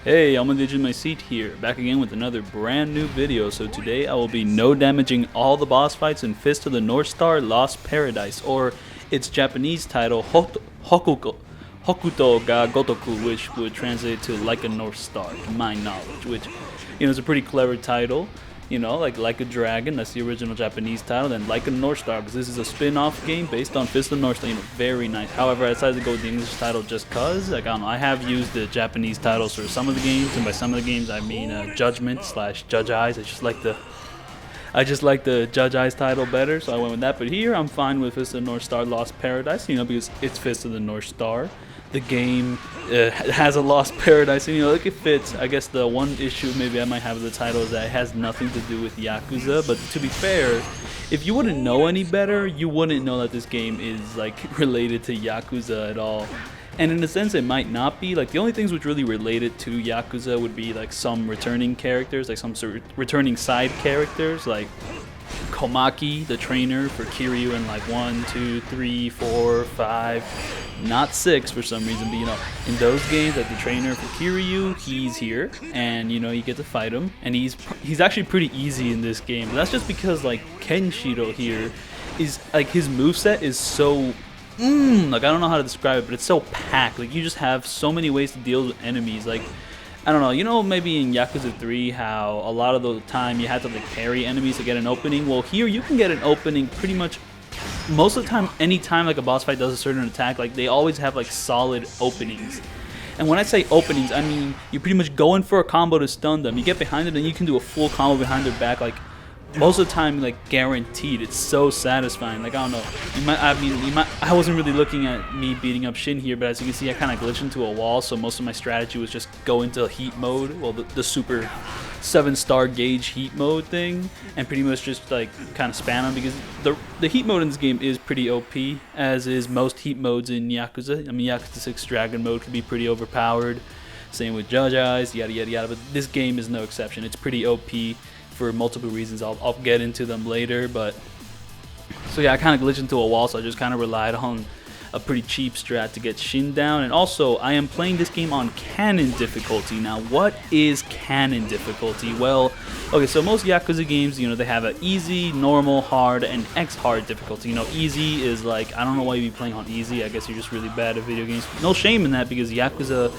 Hey, ofmyseat here, back again with another brand new video. So today I will be no damaging all the boss fights in Fist of the North Star Lost Paradise, or its Japanese title Hokuto ga Gotoku, which would translate to like a North Star, to my knowledge, which is a pretty clever title. Like a Dragon, that's the original Japanese title, and Like a North Star, because this is a spin-off game based on Fist of the North Star, very nice. However, I decided to go with the English title just cause, I don't know, I have used the Japanese titles for some of the games, and by some of the games I mean Judgment / Judge Eyes. I just like the Judge Eyes title better, so I went with that. But here I'm fine with Fist of the North Star Lost Paradise, because it's Fist of the North Star. The game has a Lost Paradise, and it fits. I guess the one issue maybe I might have with the title is that it has nothing to do with Yakuza. But to be fair, if you wouldn't know any better, you wouldn't know that this game is related to Yakuza at all. And in a sense, it might not be. The only things which really related to Yakuza would be some returning characters, some sort of returning side characters, like Komaki, the trainer for Kiryu in 1, 2, 3, 4, 5, not 6 for some reason, but in those games, the trainer for Kiryu, he's here, and you get to fight him, and he's actually pretty easy in this game. But that's just because Kenshiro here is his moveset is so I don't know how to describe it, but it's so packed. You just have so many ways to deal with enemies. I don't know, maybe in Yakuza 3 how a lot of the time you had to parry enemies to get an opening. Well, here you can get an opening pretty much most of the time. Anytime a boss fight does a certain attack, they always have solid openings. And when I say openings, I mean you pretty much go in for a combo to stun them. You get behind them, and you can do a full combo behind their back. Most of the time, guaranteed. It's so satisfying. I don't know. I wasn't really looking at me beating up Shin here, but as you can see, I kind of glitched into a wall. So most of my strategy was just go into heat mode, well, the super 7-star gauge heat mode thing, and pretty much just kind of spam them, because the heat mode in this game is pretty OP, as is most heat modes in Yakuza. Yakuza 6 Dragon mode could be pretty overpowered. Same with Judge Eyes, yada yada yada. But this game is no exception. It's pretty OP. For multiple reasons. I'll get into them later, but so yeah, I kind of glitched into a wall, so I just kind of relied on a pretty cheap strat to get Shin down. And also, I am playing this game on Canon difficulty. Now, what is Canon difficulty? Well, okay, so most Yakuza games, they have an easy, normal, hard, and X hard difficulty. Easy is I don't know why you'd be playing on easy. I guess you're just really bad at video games. No shame in that, because Yakuza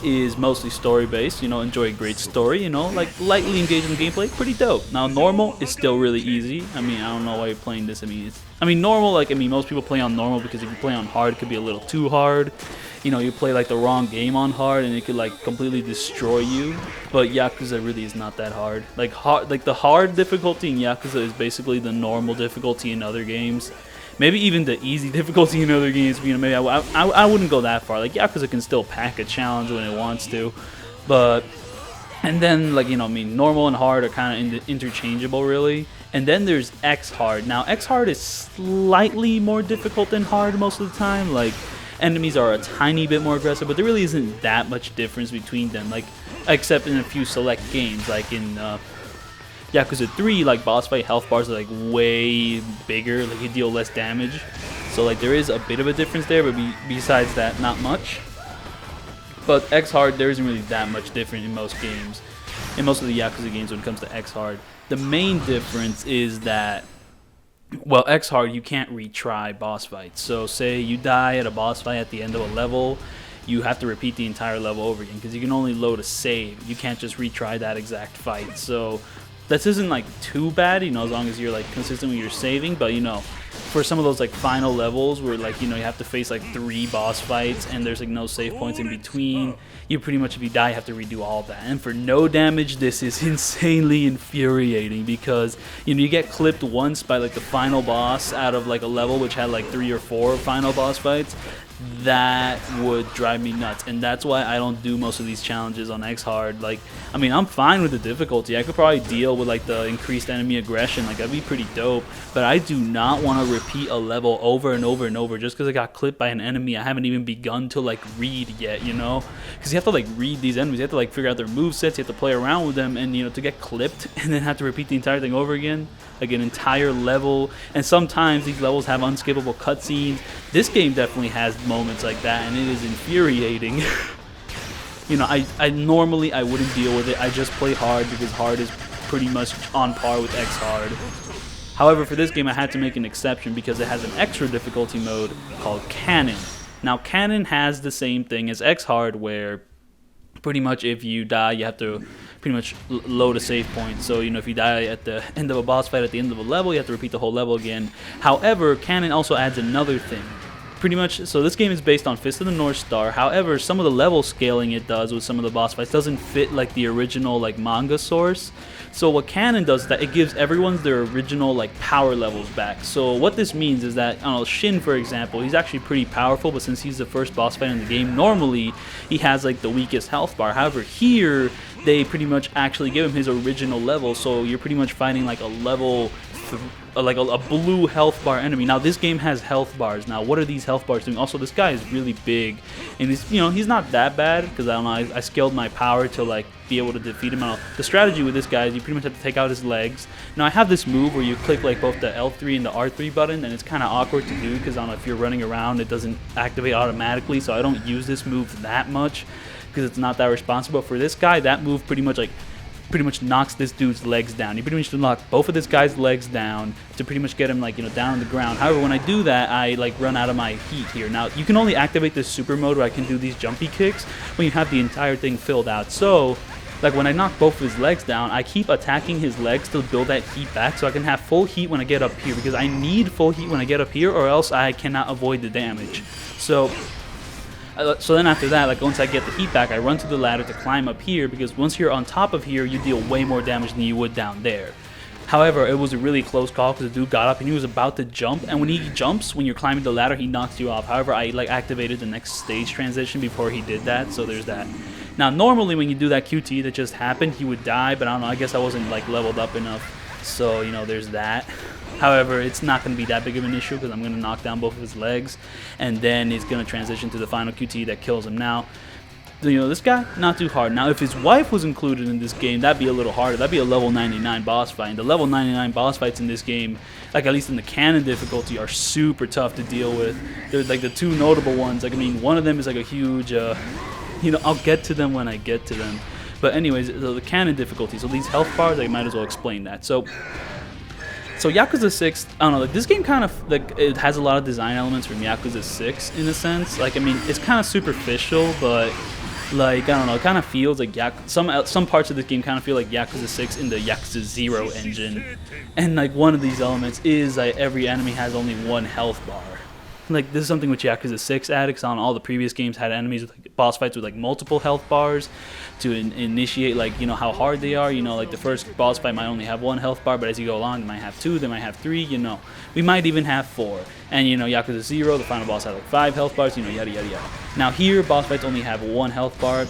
is mostly story based, enjoy a great story, lightly engage in the gameplay, pretty dope. Now normal is still really easy. I don't know why you're playing this. Normal, most people play on normal because if you play on hard, it could be a little too hard. You play the wrong game on hard and it could completely destroy you. But Yakuza really is not that hard. The hard difficulty in Yakuza is basically the normal difficulty in other games. Maybe even the easy difficulty in other games. Maybe I wouldn't go that far. Yakuza can still pack a challenge when it wants to, but and then normal and hard are kind of interchangeable really. And then there's X hard. Now X hard is slightly more difficult than hard most of the time. Enemies are a tiny bit more aggressive, but there really isn't that much difference between them. Except in a few select games, in Yakuza 3, boss fight health bars are way bigger, you deal less damage. So there is a bit of a difference there, but besides that, not much. But X hard, there isn't really that much different in most games. In most of the Yakuza games when it comes to X hard. The main difference is that, well, X hard, you can't retry boss fights. So say you die at a boss fight at the end of a level, you have to repeat the entire level over again, because you can only load a save. You can't just retry that exact fight. So this isn't too bad, as long as you're consistent with your saving. But for some of those final levels where you have to face 3 boss fights and there's no save points in between, you pretty much, if you die, you have to redo all of that. And for no damage, this is insanely infuriating, because you get clipped once by the final boss out of a level which had 3 or 4 final boss fights. That would drive me nuts, and that's why I don't do most of these challenges on X hard. I'm fine with the difficulty. I could probably deal with the increased enemy aggression, that'd be pretty dope, but I do not want to repeat a level over and over and over just because I got clipped by an enemy I haven't even begun to read yet, because you have to read these enemies, you have to figure out their movesets, you have to play around with them, and to get clipped and then have to repeat the entire thing over again, an entire level. And sometimes these levels have unskippable cutscenes. This game definitely has moments like that, and it is infuriating. you know, I normally I wouldn't deal with it. I just play hard because hard is pretty much on par with X hard. However, for this game I had to make an exception because it has an extra difficulty mode called Canon. Now Canon has the same thing as X hard, where pretty much if you die you have to pretty much load a save point. So, you know, if you die at the end of a boss fight at the end of a level, you have to repeat the whole level again. However, Canon also adds another thing. Pretty much, so this game is based on Fist of the North Star. However, some of the level scaling it does with some of the boss fights doesn't fit like the original like manga source. So what Canon does is that it gives everyone their original like power levels back. So what this means is that, I don't know, Shin for example, he's actually pretty powerful, but since he's the first boss fight in the game, normally he has like the weakest health bar. However, here they pretty much actually give him his original level, so you're pretty much fighting like a level like a blue health bar enemy. Now this game has health bars. Now what are these health bars doing? Also, this guy is really big, and he's, you know, he's not that bad because I don't know, I scaled my power to like be able to defeat him. The strategy with this guy is you pretty much have to take out his legs. Now I have this move where you click like both the L3 and the R3 button, and it's kind of awkward to do because I don't know, if you're running around it doesn't activate automatically, so I don't use this move that much because it's not that responsible. For this guy, that move pretty much knocks this dude's legs down. You pretty much knock both of this guy's legs down to pretty much get him like, you know, down on the ground. However, when I do that, I like run out of my heat here. Now you can only activate this super mode where I can do these jumpy kicks when you have the entire thing filled out. So like when I knock both of his legs down, I keep attacking his legs to build that heat back so I can have full heat when I get up here, because I need full heat when I get up here or else I cannot avoid the damage. So then after that, like once I get the heat back, I run to the ladder to climb up here, because once you're on top of here, you deal way more damage than you would down there. However, it was a really close call because the dude got up and he was about to jump, and when he jumps, when you're climbing the ladder, he knocks you off. However, I like activated the next stage transition before he did that, so there's that. Now normally when you do that QT that just happened, he would die, but I don't know, I guess I wasn't like leveled up enough, so you know, there's that. However, it's not going to be that big of an issue because I'm going to knock down both of his legs, and then he's going to transition to the final QT that kills him. Now, you know, this guy, not too hard. Now, if his wife was included in this game, that'd be a little harder. That'd be a level 99 boss fight. And the level 99 boss fights in this game, like at least in the canon difficulty, are super tough to deal with. There's like the two notable ones. Like, I mean, one of them is like a huge, you know, I'll get to them when I get to them. But anyways, the canon difficulty. So these health bars, I might as well explain that. So Yakuza 6, I don't know, like this game kind of, like, it has a lot of design elements from Yakuza 6 in a sense. Like, I mean, it's kind of superficial, but, like, I don't know, it kind of feels like some parts of this game kind of feel like Yakuza 6 in the Yakuza 0 engine. And, like, one of these elements is that every enemy has only one health bar. Like, this is something which Yakuza 6 added, because on all the previous games had enemies with like, boss fights with like multiple health bars to initiate, like, you know, how hard they are. You know, like the first boss fight might only have one health bar, but as you go along, they might have two, they might have three, you know. We might even have four. And, you know, Yakuza 0, the final boss had like 5 health bars, you know, yada yada yada. Now here, boss fights only have one health bar.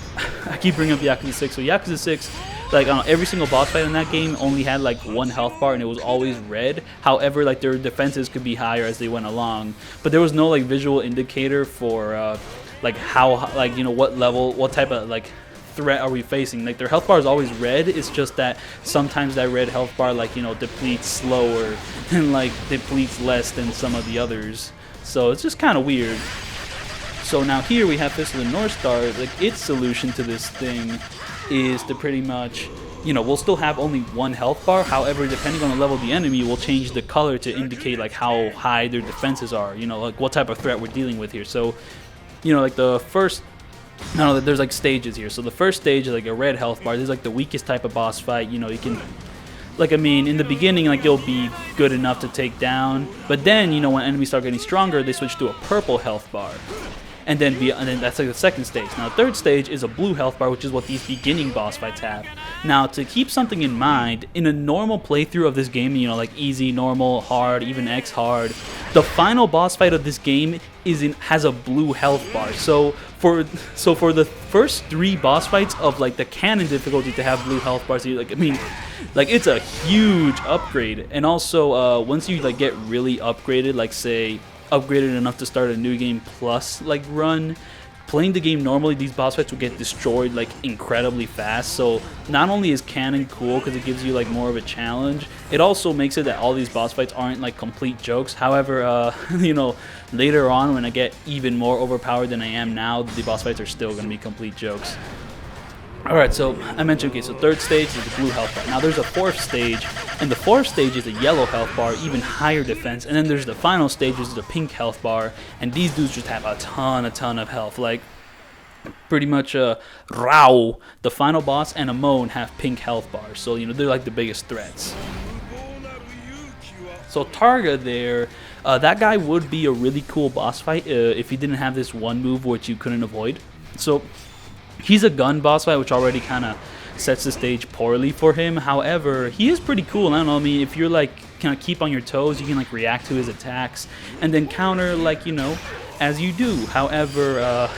I keep bringing up Yakuza 6, so Yakuza 6, like, I don't know, every single boss fight in that game only had like one health bar, and it was always red. However, like their defenses could be higher as they went along, but there was no like visual indicator for like how, like, you know, what level, what type of like threat are we facing. Like their health bar is always red. It's just that sometimes that red health bar, like, you know, depletes slower and like depletes less than some of the others. So it's just kind of weird. So now here we have Fist of the North Star. Like its solution to this thing is to pretty much, you know, we'll still have only one health bar. However, depending on the level of the enemy, we'll change the color to indicate like how high their defenses are, you know, like what type of threat we're dealing with here. So, you know, like the first, I don't know, there's like stages here. So the first stage is like a red health bar. This is like the weakest type of boss fight. You know, you can, like, I mean, in the beginning, like, you'll be good enough to take down, but then, you know, when enemies start getting stronger, they switch to a purple health bar. And then that's like the second stage. Now, the third stage is a blue health bar, which is what these beginning boss fights have. Now, to keep something in mind, in a normal playthrough of this game, you know, like easy, normal, hard, even X hard, the final boss fight of this game has a blue health bar. So for the first 3 boss fights of like the canon difficulty to have blue health bars, like, I mean, like, it's a huge upgrade. And also, once you like get really upgraded, like say upgraded enough to start a new game plus like run, playing the game normally, these boss fights will get destroyed like incredibly fast. So not only is canon cool because it gives you like more of a challenge, it also makes it that all these boss fights aren't like complete jokes. However, you know, later on when I get even more overpowered than I am now, the boss fights are still going to be complete jokes. Alright, so I mentioned, okay, so third stage is the blue health bar. Now there's a fourth stage, and the fourth stage is a yellow health bar, even higher defense. And then there's the final stage, which is the pink health bar, and these dudes just have a ton of health. Like, pretty much Raoh, the final boss, and Amon have pink health bars. So, you know, they're like the biggest threats. So Targa there, that guy would be a really cool boss fight if he didn't have this one move which you couldn't avoid. So he's a gun boss fight, which already kind of sets the stage poorly for him. However, he is pretty cool. I don't know, I mean, if you're like kind of keep on your toes, you can like react to his attacks and then counter, like, you know, as you do. However,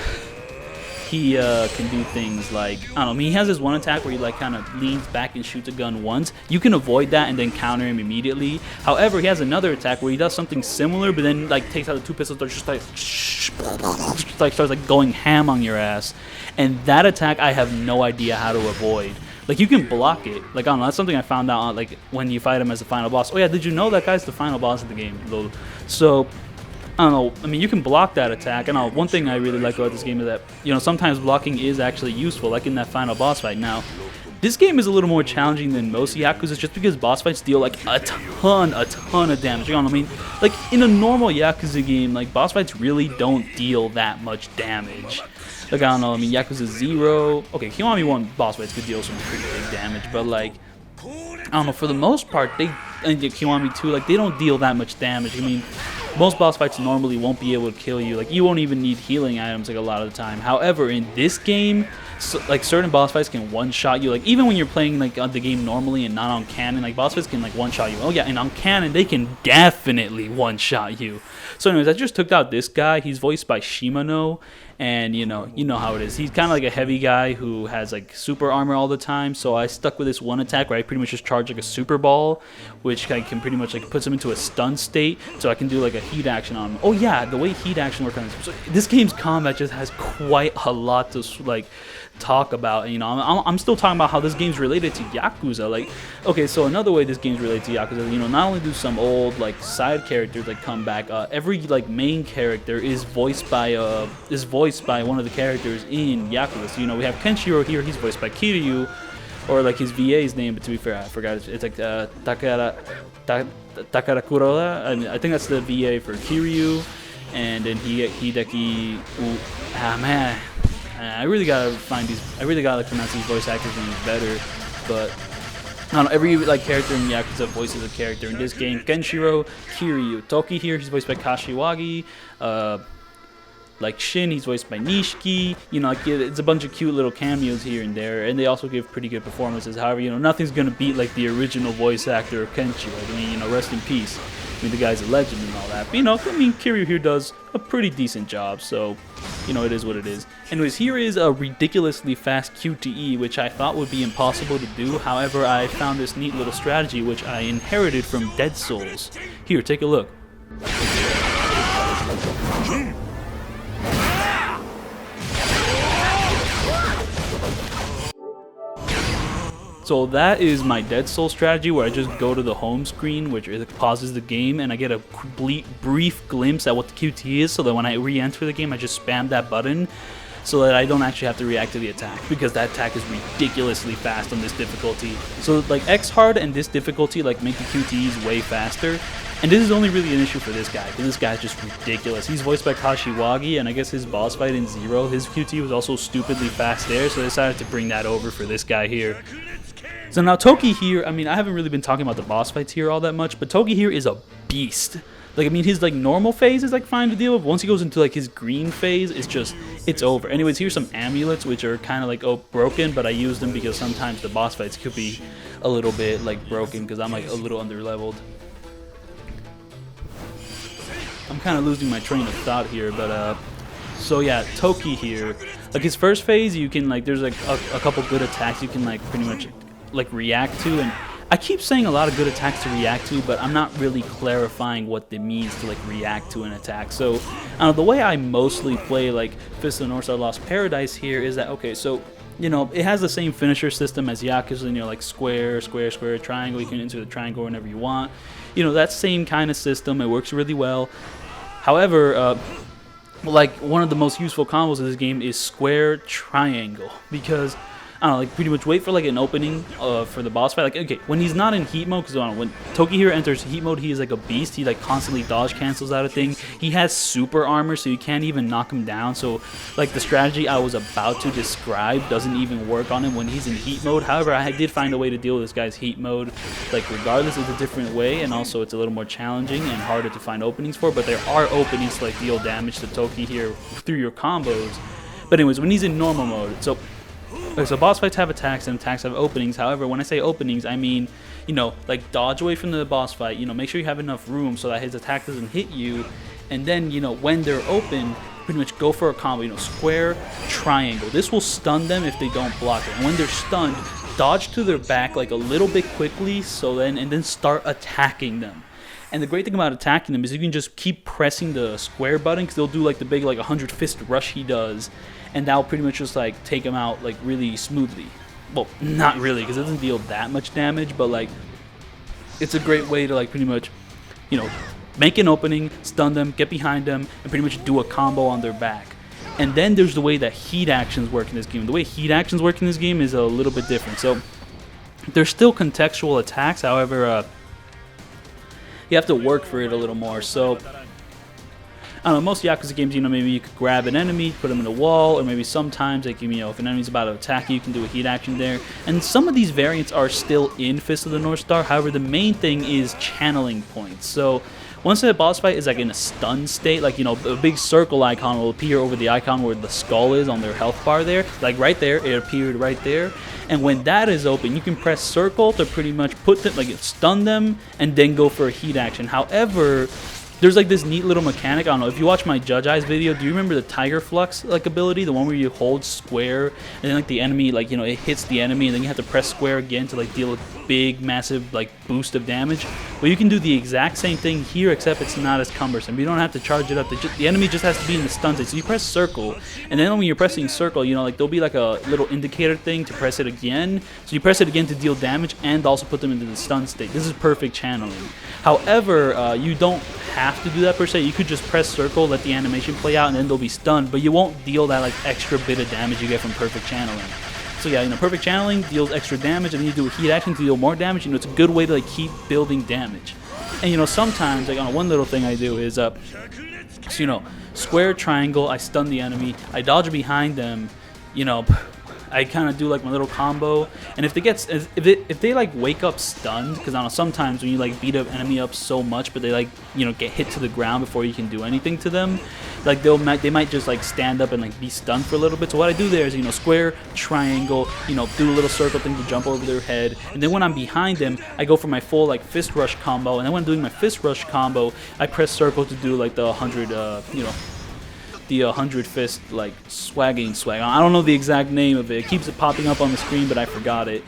he can do things like, I don't know, I mean, he has this one attack where he like kind of leans back and shoots a gun once. You can avoid that and then counter him immediately. However, he has another attack where he does something similar, but then like takes out the two pistols, just like starts like going ham on your ass. And that attack I have no idea how to avoid. Like, you can block it. Like, I don't know, that's something I found out like when you fight him as the final boss. Oh yeah, did you know that guy's the final boss of the game? So I don't know, I mean, you can block that attack, and one thing I really like about this game is that, you know, sometimes blocking is actually useful, like in that final boss fight. Now, this game is a little more challenging than most Yakuza just because boss fights deal like a ton of damage. You know what I mean? Like, in a normal Yakuza game, like, boss fights really don't deal that much damage. Like, I don't know, I mean, Yakuza 0, okay, Kiwami 1 boss fights could deal some pretty big damage, but like, I don't know, for the most part, and Kiwami 2, like, they don't deal that much damage. I mean, most boss fights normally won't be able to kill you. Like, you won't even need healing items, like, a lot of the time. However, in this game, like, certain boss fights can one-shot you. Like, even when you're playing, like, on the game normally and not on Canon, like, boss fights can, like, one-shot you. Oh, yeah, and on Canon, they can definitely one-shot you. So, anyways, I just took out this guy. He's voiced by Shimano. And, you know how it is. He's kind of like a heavy guy who has, like, super armor all the time. So I stuck with this one attack where I pretty much just charge, like, a super ball, which I can pretty much, like, puts him into a stun state. So I can do, like, a heat action on him. Oh, yeah, the way heat action works on this. So this game's combat just has quite a lot to, like, talk about. And, you know, I'm still talking about how this game's related to Yakuza. Like, okay, so another way this game's related to Yakuza, you know, not only do some old, like, side characters, like, come back, every, like, main character is voiced by one of the characters in Yakuza. So, you know, we have Kenshiro here, he's voiced by Kiryu, or like his VA's name, but to be fair, I forgot, it's like Takara Kuroda. I think that's the VA for Kiryu, and then Hideki. Man, I really gotta pronounce these voice actors' names better, but I don't know, every like character in Yakuza voices a character. In this game, Kenshiro, Kiryu. Toki here, he's voiced by Kashiwagi. Like Shin, he's voiced by Nishiki. You know, like, it's a bunch of cute little cameos here and there, and they also give pretty good performances. However, you know, nothing's gonna beat like the original voice actor of Kenshiro. I mean, you know, rest in peace. I mean, the guy's a legend and all that. But, you know, I mean, Kiryu here does a pretty decent job, so, you know, it is what it is. Anyways, here is a ridiculously fast QTE, which I thought would be impossible to do. However, I found this neat little strategy, which I inherited from Dead Souls. Here, take a look. So that is my Dead Souls strategy, where I just go to the home screen, which pauses the game, and I get a brief glimpse at what the QT is, so that when I re-enter the game, I just spam that button, so that I don't actually have to react to the attack, because that attack is ridiculously fast on this difficulty. So like X hard and this difficulty like make the QTEs way faster, and this is only really an issue for this guy, because this guy's just ridiculous. He's voiced by Kashiwagi, and I guess his boss fight in Zero, his QT was also stupidly fast there, so I decided to bring that over for this guy here. So now Toki here, I mean, I haven't really been talking about the boss fights here all that much, but Toki here is a beast. Like, I mean, his like normal phase is like fine to deal with. Once he goes into like his green phase, it's over. Anyways, here's some amulets, which are kind of like broken, but I use them because sometimes the boss fights could be a little bit like broken because I'm like a little under-leveled. I'm kind of losing my train of thought here, but so yeah, Toki here, like his first phase, you can like, there's like a couple good attacks you can like pretty much like react to, and I keep saying a lot of good attacks to react to, but I'm not really clarifying what it means to like react to an attack. So the way I mostly play like Fist of the North Star Lost Paradise here is that, okay, so you know, it has the same finisher system as Yakuza, you know, like square, square, square, triangle. You can enter the triangle whenever you want. You know, that same kind of system. It works really well. However, like one of the most useful combos of this game is square triangle, because I don't know, like pretty much wait for like an opening for the boss fight. Like, okay, when he's not in heat mode, because when Toki here enters heat mode, he is like a beast. He like constantly dodge cancels out of things. He has super armor, so you can't even knock him down. So like the strategy I was about to describe doesn't even work on him when he's in heat mode. However, I did find a way to deal with this guy's heat mode. Like regardless, it's a different way, and also it's a little more challenging and harder to find openings for. But there are openings to like deal damage to Toki here through your combos. But anyways, when he's in normal mode, so boss fights have attacks and attacks have openings. However, when I say openings, I mean, you know, like dodge away from the boss fight, you know, make sure you have enough room so that his attack doesn't hit you. And then, you know, when they're open, pretty much go for a combo, you know, square, triangle. This will stun them if they don't block it. And when they're stunned, dodge to their back like a little bit quickly, and then start attacking them. And the great thing about attacking them is you can just keep pressing the square button, because they'll do like the big like 100 fist rush he does, and that'll pretty much just like take him out like really smoothly. Well, not really, because it doesn't deal that much damage, but like it's a great way to like pretty much, you know, make an opening, stun them, get behind them, and pretty much do a combo on their back. And then there's the way that heat actions work in this game. The way heat actions work in this game is a little bit different. So there's still contextual attacks, however, you have to work for it a little more. So I don't know, most Yakuza games, you know, maybe you could grab an enemy, put them in a wall, or maybe sometimes, like, you know, if an enemy's about to attack you, you can do a heat action there. And some of these variants are still in Fist of the North Star. However, the main thing is channeling points. So once the boss fight is like in a stun state, like, you know, a big circle icon will appear over the icon where the skull is on their health bar there. Like right there, it appeared right there. And when that is open, you can press circle to pretty much put them, like, stun them, and then go for a heat action. However, there's like this neat little mechanic. I don't know, if you watch my Judge Eyes video, do you remember the Tiger Flux like ability? The one where you hold square and then like the enemy, like, you know, it hits the enemy and then you have to press square again to like deal a big massive like boost of damage. Well, you can do the exact same thing here, except it's not as cumbersome. You don't have to charge it up. The enemy just has to be in the stun state. So you press circle, and then when you're pressing circle, you know, like there'll be like a little indicator thing to press it again. So you press it again to deal damage and also put them into the stun state. This is perfect channeling. However, you don't have to do that per se. You could just press circle, let the animation play out, and then they'll be stunned, but you won't deal that like extra bit of damage you get from perfect channeling. So yeah, you know, perfect channeling deals extra damage, and then you do a heat action to deal more damage. You know, it's a good way to like keep building damage. And you know, sometimes, like, on one little thing I do is so, you know, square, triangle, I stun the enemy, I dodge behind them, you know, I kind of do like my little combo, and if they like wake up stunned, because I don't know, sometimes when you like beat an enemy up so much, but they like, you know, get hit to the ground before you can do anything to them, like they might just like stand up and like be stunned for a little bit. So what I do there is, you know, square, triangle, you know, do a little circle thing to jump over their head, and then when I'm behind them, I go for my full like fist rush combo, and then when I'm doing my fist rush combo, I press circle to do like the 100, you know, the 100 fist like swag. I don't know the exact name of it. It keeps popping up on the screen, but I forgot it.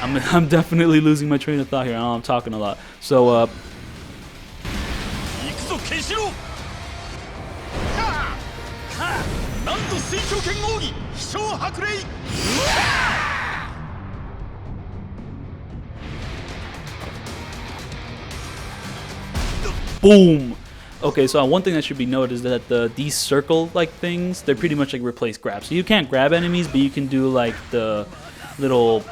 I'm definitely losing my train of thought here. I know I'm talking a lot. So boom. Okay, so one thing that should be noted is that these circle-like things, they're pretty much like replace grabs. So you can't grab enemies, but you can do like the little,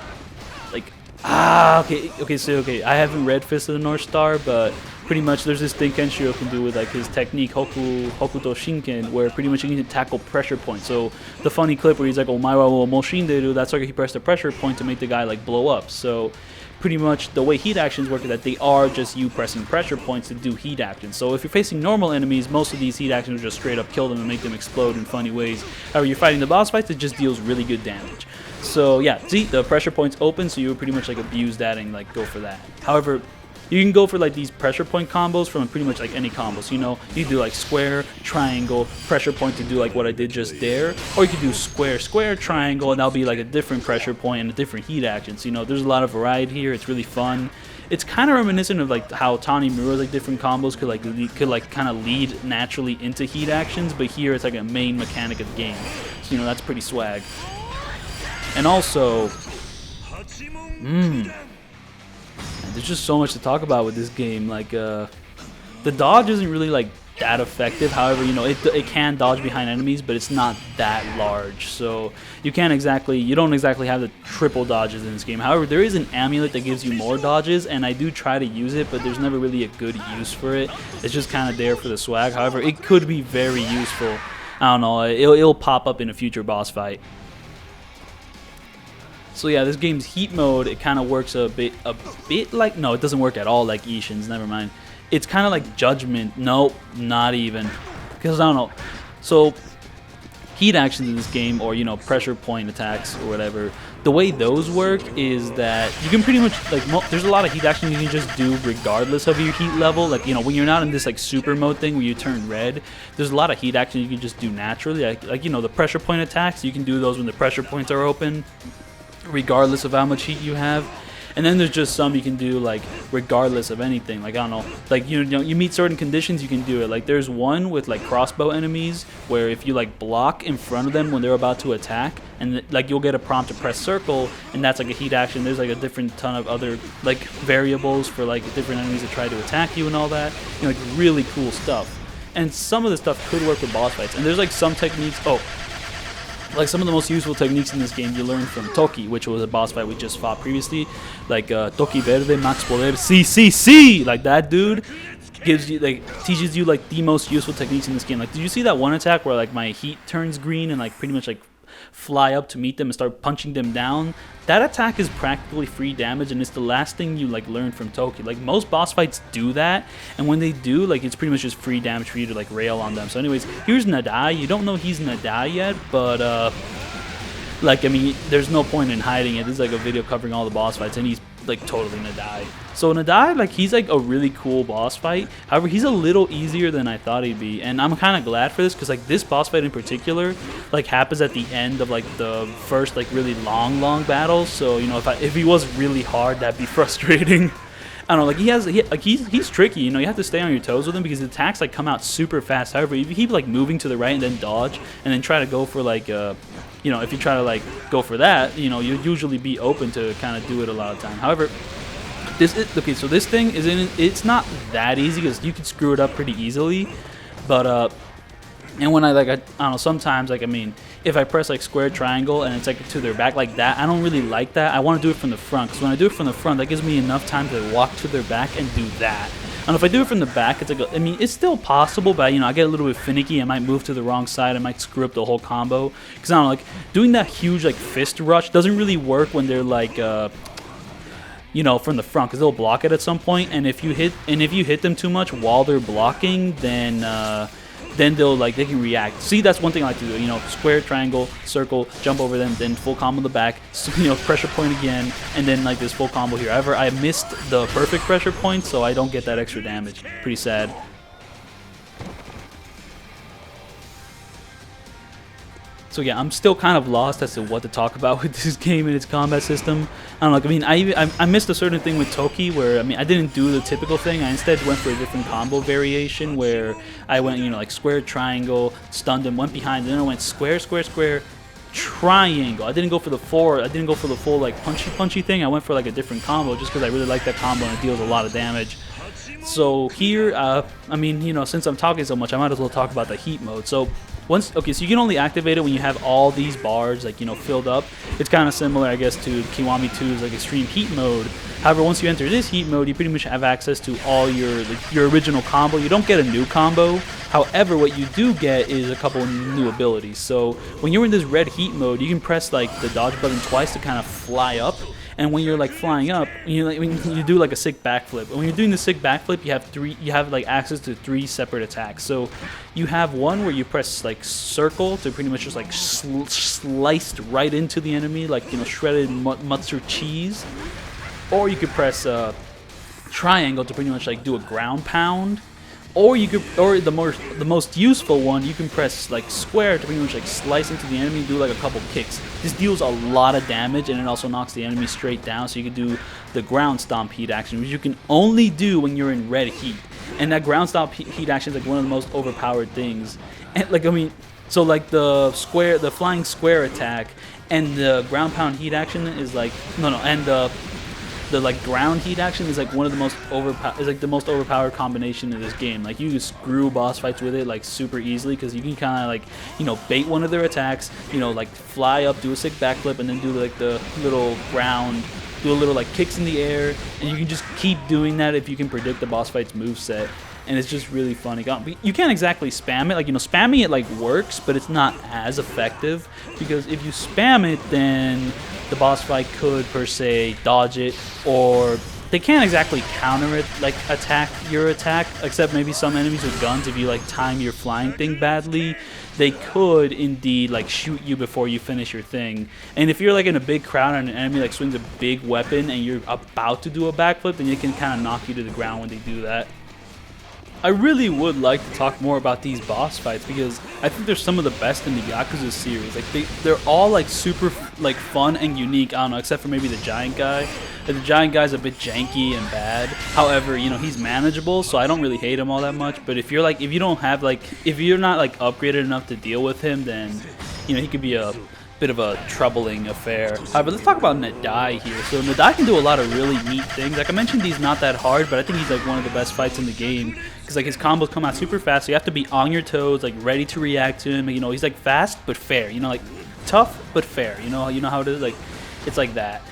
like, okay, I haven't read Fist of the North Star, but pretty much there's this thing Kenshiro can do with like his technique, Hokuto Shinken, where pretty much you need to tackle pressure points. So the funny clip where he's like, Omae wa mo shinderu, that's like he pressed a pressure point to make the guy like blow up. So pretty much the way heat actions work is that they are just you pressing pressure points to do heat actions. So if you're facing normal enemies, most of these heat actions will just straight up kill them and make them explode in funny ways. However, you're fighting the boss fights, it just deals really good damage. So yeah, see, the pressure point's open, so you would pretty much like abuse that and like go for that. However, you can go for like these pressure point combos from pretty much like any combos. You know, you do like square, triangle, pressure point to do like what I did just there, or you could do square, square, triangle, and that'll be like a different pressure point and a different heat action. So, you know, there's a lot of variety here. It's really fun. It's kind of reminiscent of like how Tanimura's like different combos could like kind of lead naturally into heat actions, but here it's like a main mechanic of the game. So, you know, that's pretty swag. And also, there's just so much to talk about with this game. Like, the dodge isn't really like that effective. However, you know, it can dodge behind enemies, but it's not that large. So you don't exactly have the triple dodges in this game. However, there is an amulet that gives you more dodges, and I do try to use it, but there's never really a good use for it. It's just kind of there for the swag. However, it could be very useful. I don't know, it'll pop up in a future boss fight. So yeah, this game's heat mode, it kind of works a bit like, no, it doesn't work at all like Ishin's, never mind. It's kind of like Judgment. Nope, not even. Because I don't know. So heat actions in this game, or you know, pressure point attacks or whatever, the way those work is that you can pretty much like there's a lot of heat actions you can just do regardless of your heat level. Like, you know, when you're not in this like super mode thing where you turn red, there's a lot of heat actions you can just do naturally. Like you know, the pressure point attacks, you can do those when the pressure points are open, regardless of how much heat you have. And then there's just some you can do like regardless of anything. Like, I don't know, like you know, you meet certain conditions, you can do it. Like there's one with like crossbow enemies where if you like block in front of them when they're about to attack, and like you'll get a prompt to press circle, and that's like a heat action. There's like a different ton of other like variables for like different enemies that try to attack you and all that. You know, like really cool stuff. And some of the stuff could work with boss fights. And there's like some techniques. Like some of the most useful techniques in this game you learn from Toki, which was a boss fight we just fought previously. Like Toki Verde, Max Poder, C. Like that dude gives you teaches you like the most useful techniques in this game. Like, did you see that one attack where like my heat turns green and like pretty much like fly up to meet them and start punching them down? That attack is practically free damage, and it's the last thing you like learn from Toki. Like most boss fights do that, and when they do, like it's pretty much just free damage for you to like rail on them. So anyways, here's Nadai. You don't know he's Nadai yet, but like, I mean, there's no point in hiding it. This is like a video covering all the boss fights, and he's like totally Nadai. So Nadai, like, he's like a really cool boss fight. However, he's a little easier than I thought he'd be, and I'm kind of glad for this, because like this boss fight in particular like happens at the end of like the first like really long battle. So you know, if he was really hard, that'd be frustrating. I don't know, like he's tricky, you know, you have to stay on your toes with him because the attacks like come out super fast. However, if you keep like moving to the right and then dodge and then try to go for like you know, if you try to like go for that, you know, you'll usually be open to kind of do it a lot of time. However, okay, so this thing it's not that easy because you can screw it up pretty easily, but and when I don't know, sometimes, like, I mean, if I press like square triangle and it's like to their back like that, I don't really like that. I want to do it from the front, because when I do it from the front, that gives me enough time to walk to their back and do that. And if I do it from the back, it's like I mean, it's still possible, but you know, I get a little bit finicky. I might move to the wrong side. I might screw up the whole combo, because I don't know, like doing that huge like fist rush doesn't really work when they're like you know, from the front, because they'll block it at some point, and if you hit them too much while they're blocking, then they can react. See, that's one thing I like to do. You know, square, triangle, circle, jump over them, then full combo in the back. So, you know, pressure point again, and then like this full combo here. However, I missed the perfect pressure point, so I don't get that extra damage. Pretty sad. So yeah, I'm still kind of lost as to what to talk about with this game and its combat system. I don't know, like, I mean, I missed a certain thing with Toki where, I mean, I didn't do the typical thing. I instead went for a different combo variation where I went, you know, like square, triangle, stunned him, went behind, then I went square, square, square, triangle. I didn't go for the full like punchy thing. I went for like a different combo just because I really like that combo and it deals a lot of damage. So here, I mean, you know, since I'm talking so much, I might as well talk about the heat mode. So okay, so you can only activate it when you have all these bars, like, you know, filled up. It's kind of similar, I guess, to Kiwami 2's like extreme heat mode. However, once you enter this heat mode, you pretty much have access to all your original combo. You don't get a new combo. However, what you do get is a couple new abilities. So when you're in this red heat mode, you can press like the dodge button twice to kind of fly up. And when you're like flying up, you do like a sick backflip. And when you're doing the sick backflip, you have like access to 3 separate attacks. So you have one where you press like circle to pretty much just like sliced right into the enemy, like, you know, shredded mustard cheese. Or you could press triangle to pretty much like do a ground pound. Or the most useful one, you can press like square to pretty much like slice into the enemy and do like a couple kicks. This deals a lot of damage, and it also knocks the enemy straight down, so you can do the ground stomp heat action, which you can only do when you're in red heat. And that ground stomp heat action is like one of the most overpowered things. And like, I mean, so like the flying square attack and the ground pound heat action is like, and the like ground heat action is like one of the most overpowered combination in this game. Like you can screw boss fights with it like super easily because you can kind of like, you know, bait one of their attacks, you know, like fly up, do a sick backflip, and then do like the little ground, do a little like kicks in the air, and you can just keep doing that if you can predict the boss fight's moveset. And it's just really funny. You can't exactly spam it. Like, you know, spamming it like works, but it's not as effective because if you spam it, then the boss fight could per se dodge it, or they can't exactly counter it, like attack your attack, except maybe some enemies with guns. If you like time your flying thing badly, they could indeed like shoot you before you finish your thing. And if you're like in a big crowd and an enemy like swings a big weapon and you're about to do a backflip, then it can kind of knock you to the ground when they do that. I really would like to talk more about these boss fights because I think they're some of the best in the Yakuza series. Like they're all like super like fun and unique. I don't know, except for maybe the giant guy. The giant guy's a bit janky and bad. However, you know, he's manageable, so I don't really hate him all that much. But if you're not like upgraded enough to deal with him, then you know he could be a bit of a troubling affair. But let's talk about Nadai here. So Nadai can do a lot of really neat things. Like I mentioned, he's not that hard, but I think he's like one of the best fights in the game because like his combos come out super fast. So you have to be on your toes, like ready to react to him. You know, he's like fast but fair. You know, like tough but fair. You know how it is. Like it's like that.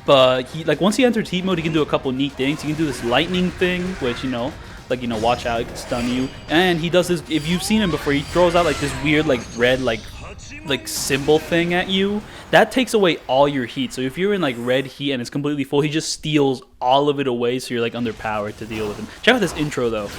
But he like once he enters heat mode, he can do a couple neat things. He can do this lightning thing, which watch out, it can stun you. And he does this. If you've seen him before, he throws out like this weird like red like symbol thing at you that takes away all your heat. So if you're in like red heat and it's completely full, he just steals all of it away, so you're like underpowered to deal with him. Check out this intro though.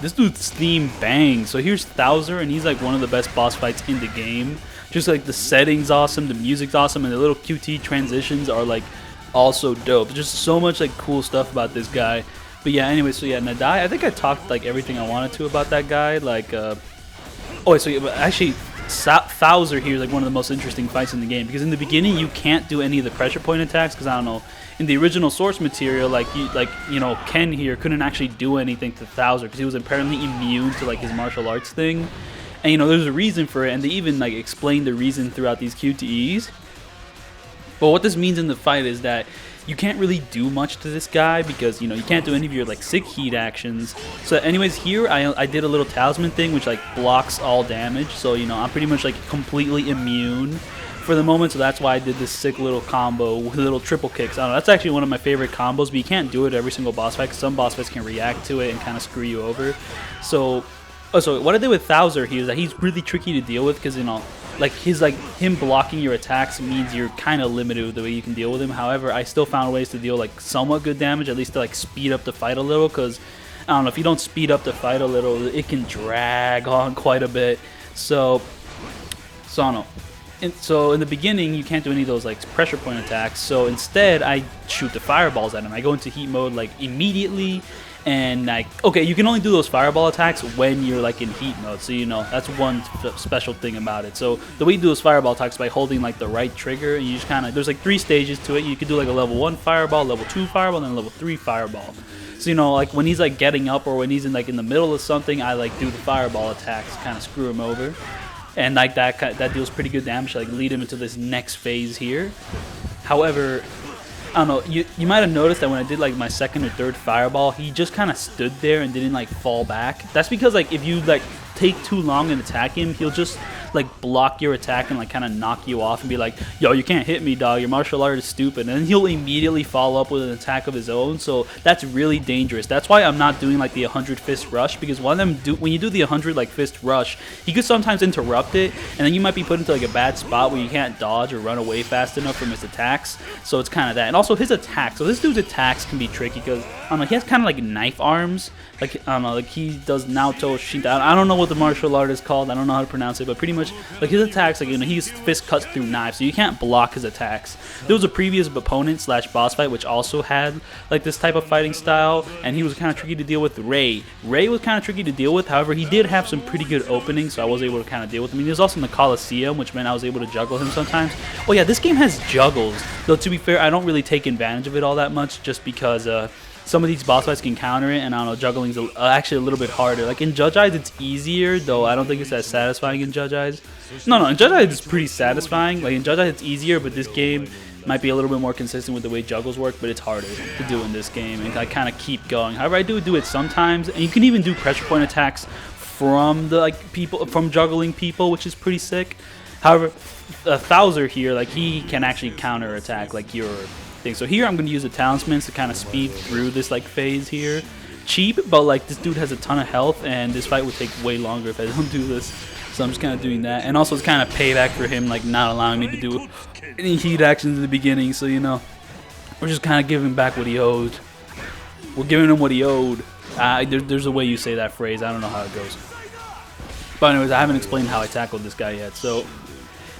This dude's theme bangs. So here's Thouzer, and he's like one of the best boss fights in the game. Just like the setting's awesome, the music's awesome, and the little QT transitions are like also dope. Just so much like cool stuff about this guy. But yeah, anyway, so yeah, Nadai, I think I talked like everything I wanted to about that guy. Like, actually, Thouzer here is like one of the most interesting fights in the game because in the beginning you can't do any of the pressure point attacks because I don't know. In the original source material, Ken here couldn't actually do anything to Thouzer because he was apparently immune to like his martial arts thing, and you know there's a reason for it, and they even like explain the reason throughout these QTEs. But what this means in the fight is that you can't really do much to this guy because you know you can't do any of your like sick heat actions. So anyways, here I did a little talisman thing which like blocks all damage, so you know I'm pretty much like completely immune for the moment, so that's why I did this sick little combo with little triple kicks. I don't know, that's actually one of my favorite combos, but you can't do it every single boss fight because some boss fights can react to it and kind of screw you over. So what I did with Thouzer here is that he's really tricky to deal with because you know like him blocking your attacks means you're kind of limited with the way you can deal with him. However, I still found ways to deal like somewhat good damage, at least to like speed up the fight a little, because I don't know, if you don't speed up the fight a little, it can drag on quite a bit. So I don't know. So in the beginning, you can't do any of those like pressure point attacks. So instead, I shoot the fireballs at him. I go into heat mode like immediately, and like you can only do those fireball attacks when you're like in heat mode. So you know that's one special thing about it. So the way you do those fireball attacks by holding like the right trigger, and you just kind of there's like 3 stages to it. You could do like a level 1 fireball, level 2 fireball, and then a level 3 fireball. So you know like when he's like getting up or when he's in like in the middle of something, I like do the fireball attacks, kind of screw him over. And like that deals pretty good damage to like lead him into this next phase here. However, I don't know, you might have noticed that when I did like my 2nd or 3rd fireball, he just kind of stood there and didn't like fall back. That's because like if you like take too long and attack him, he'll just like block your attack and like kind of knock you off and be like, yo, you can't hit me, dog, your martial art is stupid, and then he'll immediately follow up with an attack of his own. So that's really dangerous. That's why I'm not doing like the 100 fist rush, because when you do the 100 like fist rush, he could sometimes interrupt it, and then you might be put into like a bad spot where you can't dodge or run away fast enough from his attacks. So it's kind of that. And also his attacks, so this dude's attacks can be tricky because I don't know, he has kind of like knife arms, like I don't know, like he does Naoto Shinta. I don't know what what the martial art is called. I don't know how to pronounce it, but pretty much like his attacks, like his fist cuts through knives, so you can't block his attacks. There was a previous opponent / boss fight which also had like this type of fighting style, and he was kind of tricky to deal with. Raoh was kind of tricky to deal with. However, he did have some pretty good openings, so I was able to kind of deal with him. He was also in the Coliseum, which meant I was able to juggle him sometimes. Oh yeah, this game has juggles, though to be fair, I don't really take advantage of it all that much, just because some of these boss fights can counter it, and I don't know, juggling's actually a little bit harder. Like in Judge Eyes, it's easier, though I don't think it's as satisfying in Judge Eyes. No, in Judge Eyes it's pretty satisfying. Like in Judge Eyes it's easier, but this game might be a little bit more consistent with the way juggles work, but it's harder to do in this game, and I kind of keep going. However, I do it sometimes, and you can even do pressure point attacks from the from juggling people, which is pretty sick. However, Thouzer here, like he can actually counter attack like your thing. So here I'm going to use the talismans to kind of speed through this like phase here. Cheap, but like this dude has a ton of health, and this fight would take way longer if I don't do this. So I'm just kind of doing that, and also it's kind of payback for him like not allowing me to do any heat actions in the beginning. So you know, we're just kind of giving back what he owed. We're giving him what he owed. There's a way you say that phrase. I don't know how it goes. But anyways, I haven't explained how I tackled this guy yet. So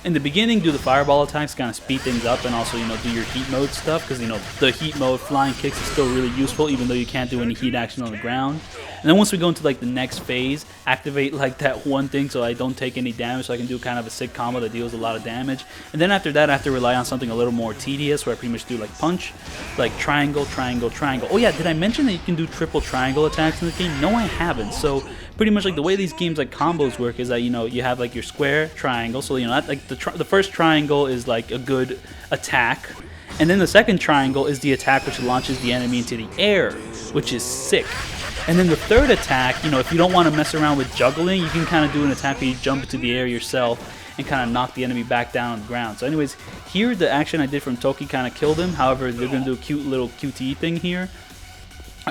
in the beginning, do the fireball attacks, kind of speed things up, and also, you know, do your heat mode stuff, because, you know, the heat mode flying kicks is still really useful, even though you can't do any heat action on the ground. And then once we go into like the next phase, activate like that one thing so I don't take any damage, so I can do kind of a sick combo that deals a lot of damage. And then after that, I have to rely on something a little more tedious, where I pretty much do like punch, like triangle, triangle, triangle. Oh yeah, did I mention that you can do triple triangle attacks in this game? No, I haven't. So pretty much like the way these games like combos work is that, you know, you have like your square, triangle. So, you know, that, like the first triangle is like a good attack, and then the second triangle is the attack which launches the enemy into the air, which is sick. And then the third attack, you know, if you don't want to mess around with juggling, you can kind of do an attack where you jump into the air yourself and kind of knock the enemy back down on the ground. So anyways, here the action I did from Toki kind of killed him. However, they're going to do a cute little QTE thing here.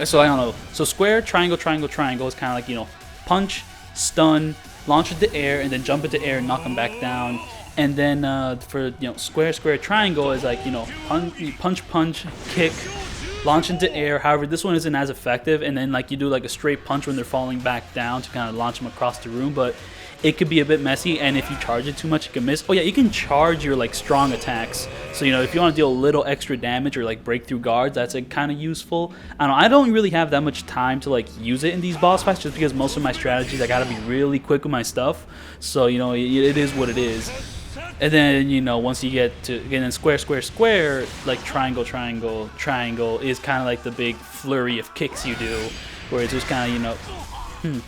So I don't know. So square, triangle, triangle, triangle is kind of like, you know, punch, stun, launch into air, and then jump into air and knock them back down. And then for, you know, square, square, triangle is like, you know, punch, punch, kick, launch into air. However, this one isn't as effective, and then like you do like a straight punch when they're falling back down to kind of launch them across the room, but it could be a bit messy, and if you charge it too much, you can miss. Oh yeah, you can charge your like strong attacks. So, you know, if you want to deal a little extra damage or like break through guards, that's like kind of useful. I don't really have that much time to like use it in these boss fights, just because most of my strategies I gotta be really quick with my stuff. So, you know, it is what it is. And then, you know, once you get to, again, then square, square, square, like triangle, triangle, triangle is kind of like the big flurry of kicks you do, where it's just kind of, you know,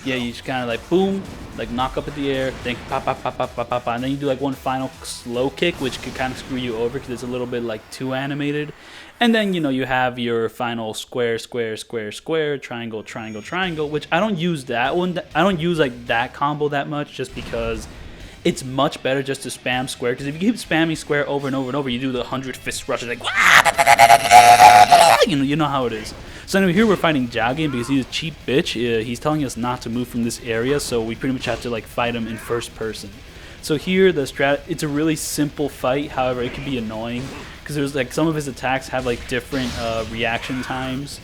yeah, you just kind of like boom, like knock up at the air, then pop, pop, pop, pop, pop, pop, pop, and then you do like one final slow kick, which could kind of screw you over because it's a little bit like too animated. And then, you know, you have your final square, square, square, square, triangle, triangle, triangle, which I don't use that one. I don't use like that combo that much, just because it's much better just to spam square, because if you keep spamming square over and over and over, you do the 100 fist rushes, like, you know how it is. So anyway, here we're fighting Jagi, and because he's a cheap bitch, he's telling us not to move from this area, so we pretty much have to like fight him in first person. So here, it's a really simple fight. However, it can be annoying because there's like some of his attacks have like different reaction times.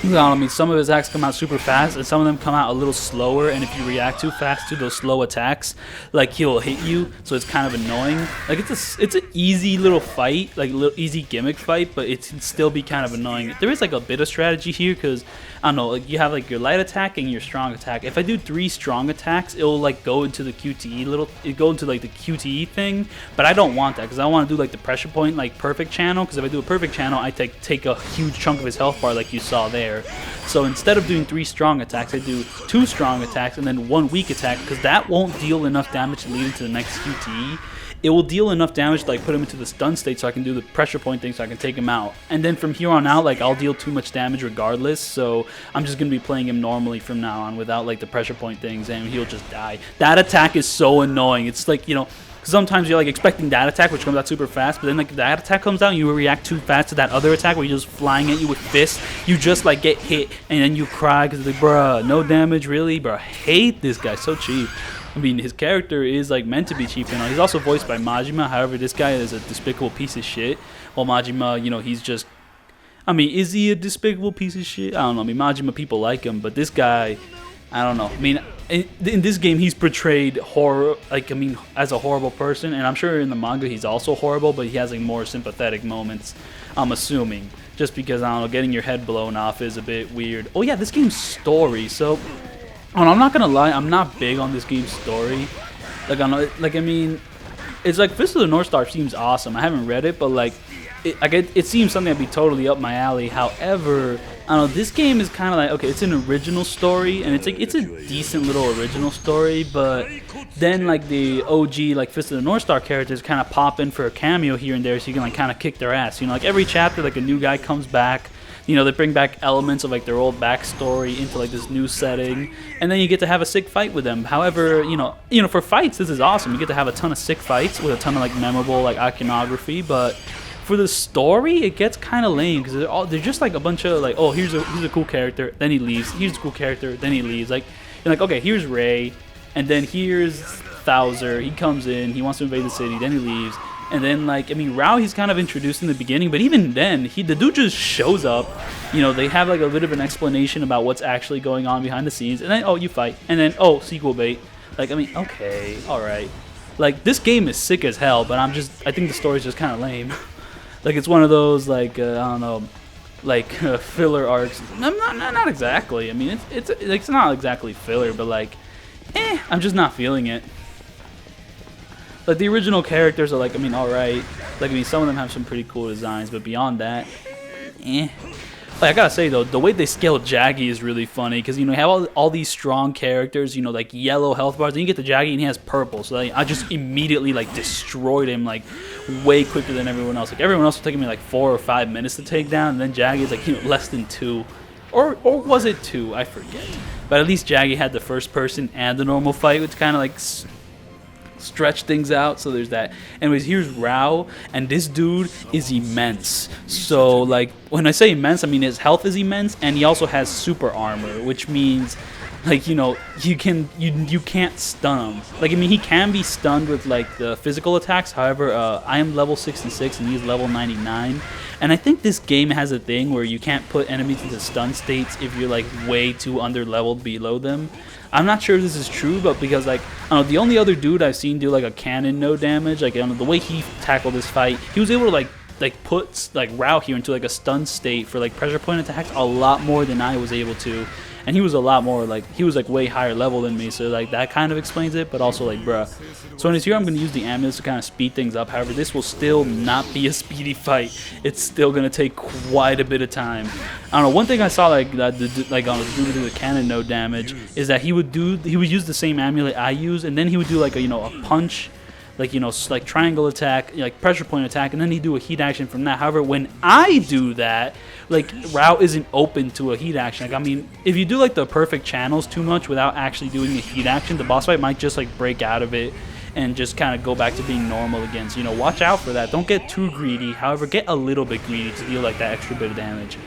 I mean, some of his attacks come out super fast, and some of them come out a little slower, and if you react too fast to those slow attacks, like, he'll hit you, so it's kind of annoying. Like, it's an easy little fight, like a little easy gimmick fight, but it can still be kind of annoying. There is like a bit of strategy here, because I don't know, like you have like your light attack and your strong attack. If I do 3 strong attacks, it'll like go into the QTE thing, but I don't want that, because I want to do like the pressure point, like perfect channel, because if I do a perfect channel, I take a huge chunk of his health bar like you saw there. So instead of doing 3 strong attacks, I do 2 strong attacks and then 1 weak attack, because that won't deal enough damage to lead into the next QTE. It will deal enough damage to like put him into the stun state so I can do the pressure point thing so I can take him out. And then from here on out, like, I'll deal too much damage regardless, so I'm just going to be playing him normally from now on without like the pressure point things, and he'll just die. That attack is so annoying. It's like, you know, sometimes you're like expecting that attack, which comes out super fast, but then like that attack comes out and you react too fast to that other attack where you're just flying at you with fists. You just like get hit and then you cry because like, bruh, no damage, really? Bro, I hate this guy, so cheap. I mean, his character is like meant to be cheap, you know. He's also voiced by Majima. However, this guy is a despicable piece of shit. While Majima, you know, he's just, I mean, is he a despicable piece of shit? I don't know. I mean, Majima, people like him, but this guy, I don't know. I mean, in this game, he's portrayed horror, like, I mean, as a horrible person, and I'm sure in the manga he's also horrible, but he has like more sympathetic moments, I'm assuming. Just because, I don't know, getting your head blown off is a bit weird. Oh yeah, this game's story, so, I'm not gonna lie, I'm not big on this game's story. Like, I mean, it's like, Fist of the North Star seems awesome. I haven't read it, but like, it seems something that'd be totally up my alley. However, I don't know, this game is kind of like, okay, it's an original story, and it's like, it's a decent little original story, but then like the OG like Fist of the North Star characters kind of pop in for a cameo here and there, so you can like kind of kick their ass. You know, like every chapter, like a new guy comes back. You know, they bring back elements of like their old backstory into like this new setting, and then you get to have a sick fight with them. However, you know, for fights, this is awesome. You get to have a ton of sick fights with a ton of like memorable like iconography, but for the story, it gets kind of lame because they're just like a bunch of like, oh, here's a cool character, then he leaves. Here's a cool character, then he leaves. Like, you're like, okay, here's Ray, and then here's Thouzer. He comes in, he wants to invade the city, then he leaves. And then, like, I mean, Raoh, he's kind of introduced in the beginning, but even then, the dude just shows up. You know, they have, like, a bit of an explanation about what's actually going on behind the scenes. And then, oh, you fight. And then, oh, sequel bait. Like, I mean, okay, alright. Like, this game is sick as hell, but I think the story's just kind of lame. Like, it's one of those, like, I don't know, like, filler arcs. Not exactly. I mean, it's not exactly filler, but, like, I'm just not feeling it. Like, the original characters are, like, I mean, alright. Like, I mean, some of them have some pretty cool designs, but beyond that, Like, I gotta say, though, the way they scale Jagi is really funny, because, you know, you have all these strong characters, you know, like, yellow health bars, then you get the Jagi, and he has purple, so like, I just immediately, like, destroyed him, like, way quicker than everyone else. Like, everyone else was taking me, like, 4 or 5 minutes to take down, and then Jagi is, like, you know, less than 2. Or was it 2? I forget. But at least Jagi had the first person and the normal fight, which kind of, like, stretch things out, so there's that. Anyways, here's Raoh, and this dude is immense. So, like, when I say immense, I mean his health is immense, and he also has super armor, which means, like, you know, you can't stun him. Like, I mean, he can be stunned with, like, the physical attacks. However, I am level 66, and he's level 99. And I think this game has a thing where you can't put enemies into stun states if you're, like, way too under-leveled below them. I'm not sure if this is true, but because, like, I don't know, the only other dude I've seen do, like, a Canon no damage, like, I don't know, the way he tackled this fight, he was able to, like put, like, Raoh here into, like, a stun state for, like, pressure point attacks a lot more than I was able to. And he was a lot more, like, he was, like, way higher level than me, so, like, that kind of explains it, but also, like, bruh. So when it's here, I'm going to use the amulets to kind of speed things up. However, this will still not be a speedy fight. It's still going to take quite a bit of time. I don't know, one thing I saw, like, that like, on the dude with the Canon no damage, is that he would use the same amulet I use, and then he would do, like, a, you know, a punch, like, you know, like triangle attack, like pressure point attack, and then he'd do a heat action from that. However, when I do that, like, Raoh isn't open to a heat action. Like, I mean, if you do, like, the perfect channels too much without actually doing a heat action, the boss fight might just, like, break out of it and just kind of go back to being normal again. So, you know, watch out for that. Don't get too greedy. However, get a little bit greedy to deal, like, that extra bit of damage.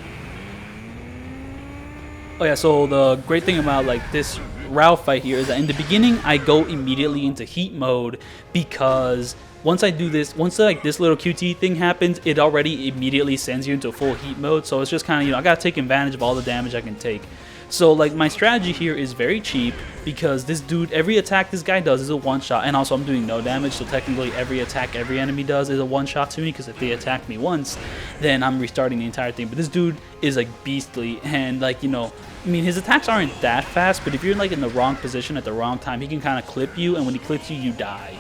Oh yeah, so the great thing about, like, this Raoh fight here is that in the beginning I go immediately into heat mode, because once I do this, once like this little QT thing happens, it already immediately sends you into full heat mode. So it's just kind of, you know, I gotta take advantage of all the damage I can take. So, like, my strategy here is very cheap, because this dude, every attack this guy does is a one-shot, and also I'm doing no damage, so technically every attack every enemy does is a one-shot to me, because if they attack me once, then I'm restarting the entire thing. But this dude is, like, beastly, and, like, you know, I mean, his attacks aren't that fast, but if you're, like, in the wrong position at the wrong time, he can kind of clip you, and when he clips you, you die.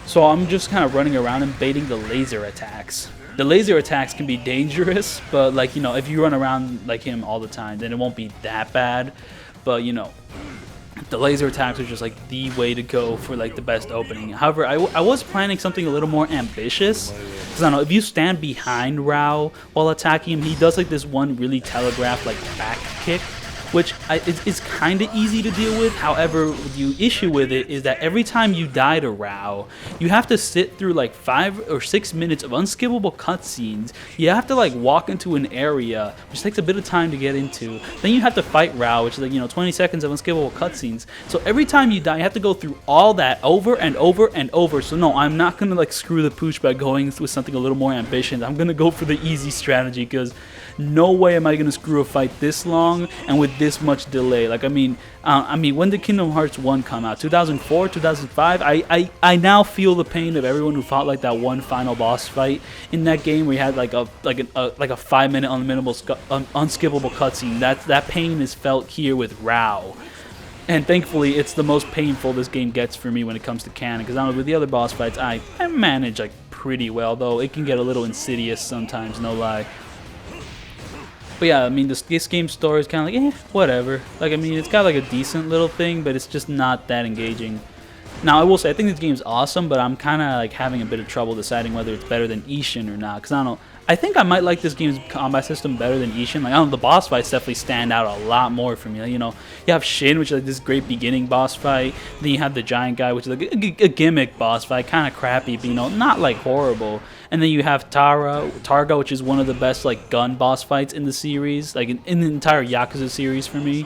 So I'm just kind of running around and baiting the laser attacks. The laser attacks can be dangerous, but, like, you know, if you run around like him all the time, then it won't be that bad. But, you know, the laser attacks are just, like, the way to go for, like, the best opening. However, I was planning something a little more ambitious, because, I don't know, if you stand behind Raoh while attacking him, he does, like, this one really telegraphed, like, back kick, which is kind of easy to deal with. However, the issue with it is that every time you die to Raoh, you have to sit through, like, 5 or 6 minutes of unskippable cutscenes. You have to, like, walk into an area, which takes a bit of time to get into. Then you have to fight Raoh, which is, like, you know, 20 seconds of unskippable cutscenes. So every time you die, you have to go through all that over and over and over. So no, I'm not going to, like, screw the pooch by going with something a little more ambitious. I'm going to go for the easy strategy, because no way am I gonna screw a fight this long and with this much delay. Like, I mean, when did Kingdom Hearts 1 come out? 2004, 2005? I now feel the pain of everyone who fought like that one final boss fight in that game where you had like a 5-minute unskippable cutscene. That pain is felt here with Raoh. And thankfully, it's the most painful this game gets for me when it comes to canon. Because I don't know, with the other boss fights, I manage like pretty well, though it can get a little insidious sometimes, no lie. But yeah, I mean, this game's story is kind of like, whatever. Like, I mean, it's got like a decent little thing, but it's just not that engaging. Now, I will say, I think this game's awesome, but I'm kind of like having a bit of trouble deciding whether it's better than Shin or not. Because I don't know. I think I might like this game's combat system better than Shin. Like, I don't know, the boss fights definitely stand out a lot more for me. Like, you know, you have Shin, which is like this great beginning boss fight. Then you have the giant guy, which is like a gimmick boss fight, kind of crappy, but you know, not like horrible. And then you have Targa, which is one of the best like gun boss fights in the series, like in the entire Yakuza series for me.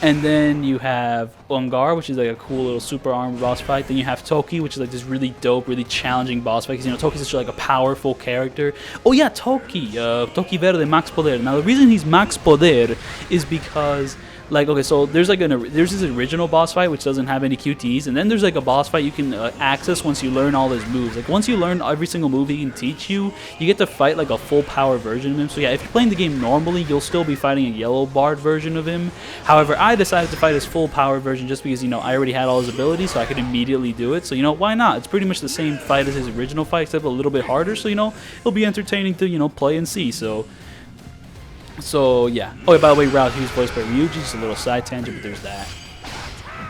And then you have Uighur, which is like a cool little super armored boss fight. Then you have Toki, which is like this really dope, really challenging boss fight. Because, you know, Toki's such like a powerful character. Oh yeah, Toki Verde, Max Poder. Now the reason he's Max Poder is because, like, okay, so there's like there's this original boss fight which doesn't have any QTEs, and then there's like a boss fight you can access once you learn all his moves. Like, once you learn every single move he can teach you, you get to fight like a full power version of him. So yeah, if you're playing the game normally, you'll still be fighting a yellow barred version of him. However, I decided to fight his full power version just because, you know, I already had all his abilities, so I could immediately do it. So, you know, why not? It's pretty much the same fight as his original fight, except a little bit harder. So, you know, it'll be entertaining to, you know, play and see. So yeah. Oh, yeah, by the way, Raoh, he was voiced by Ryuji. Just a little side tangent, but there's that.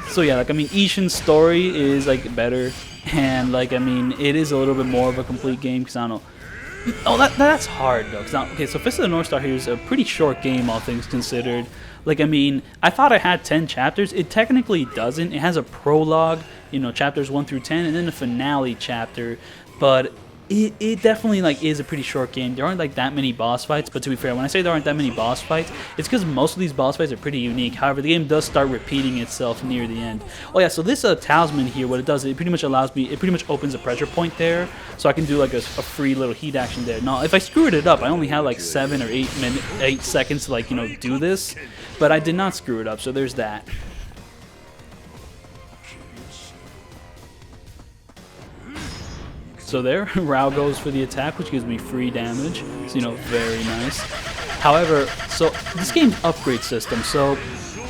So yeah, like, I mean, Shin's story is like better, and like, I mean, it is a little bit more of a complete game because I don't know. Oh, that's hard though. Okay, so Fist of the North Star here is a pretty short game, all things considered. Like, I mean, I thought I had 10 chapters. It technically doesn't. It has a prologue, you know, chapters 1 through 10, and then a finale chapter, but it definitely like is a pretty short game. There aren't like that many boss fights, but to be fair, when I say there aren't that many boss fights, it's because most of these boss fights are pretty unique. However, the game does start repeating itself near the end. Oh yeah, so this talisman here, what it does, it pretty much opens a pressure point there, so I can do like a free little heat action there. Now, if I screwed it up, I only had like 7 or 8 seconds to, like, you know, do this, but I did not screw it up, so there's that. So there, Raoh goes for the attack, which gives me free damage. So, you know, very nice. However, so this game's upgrade system. So,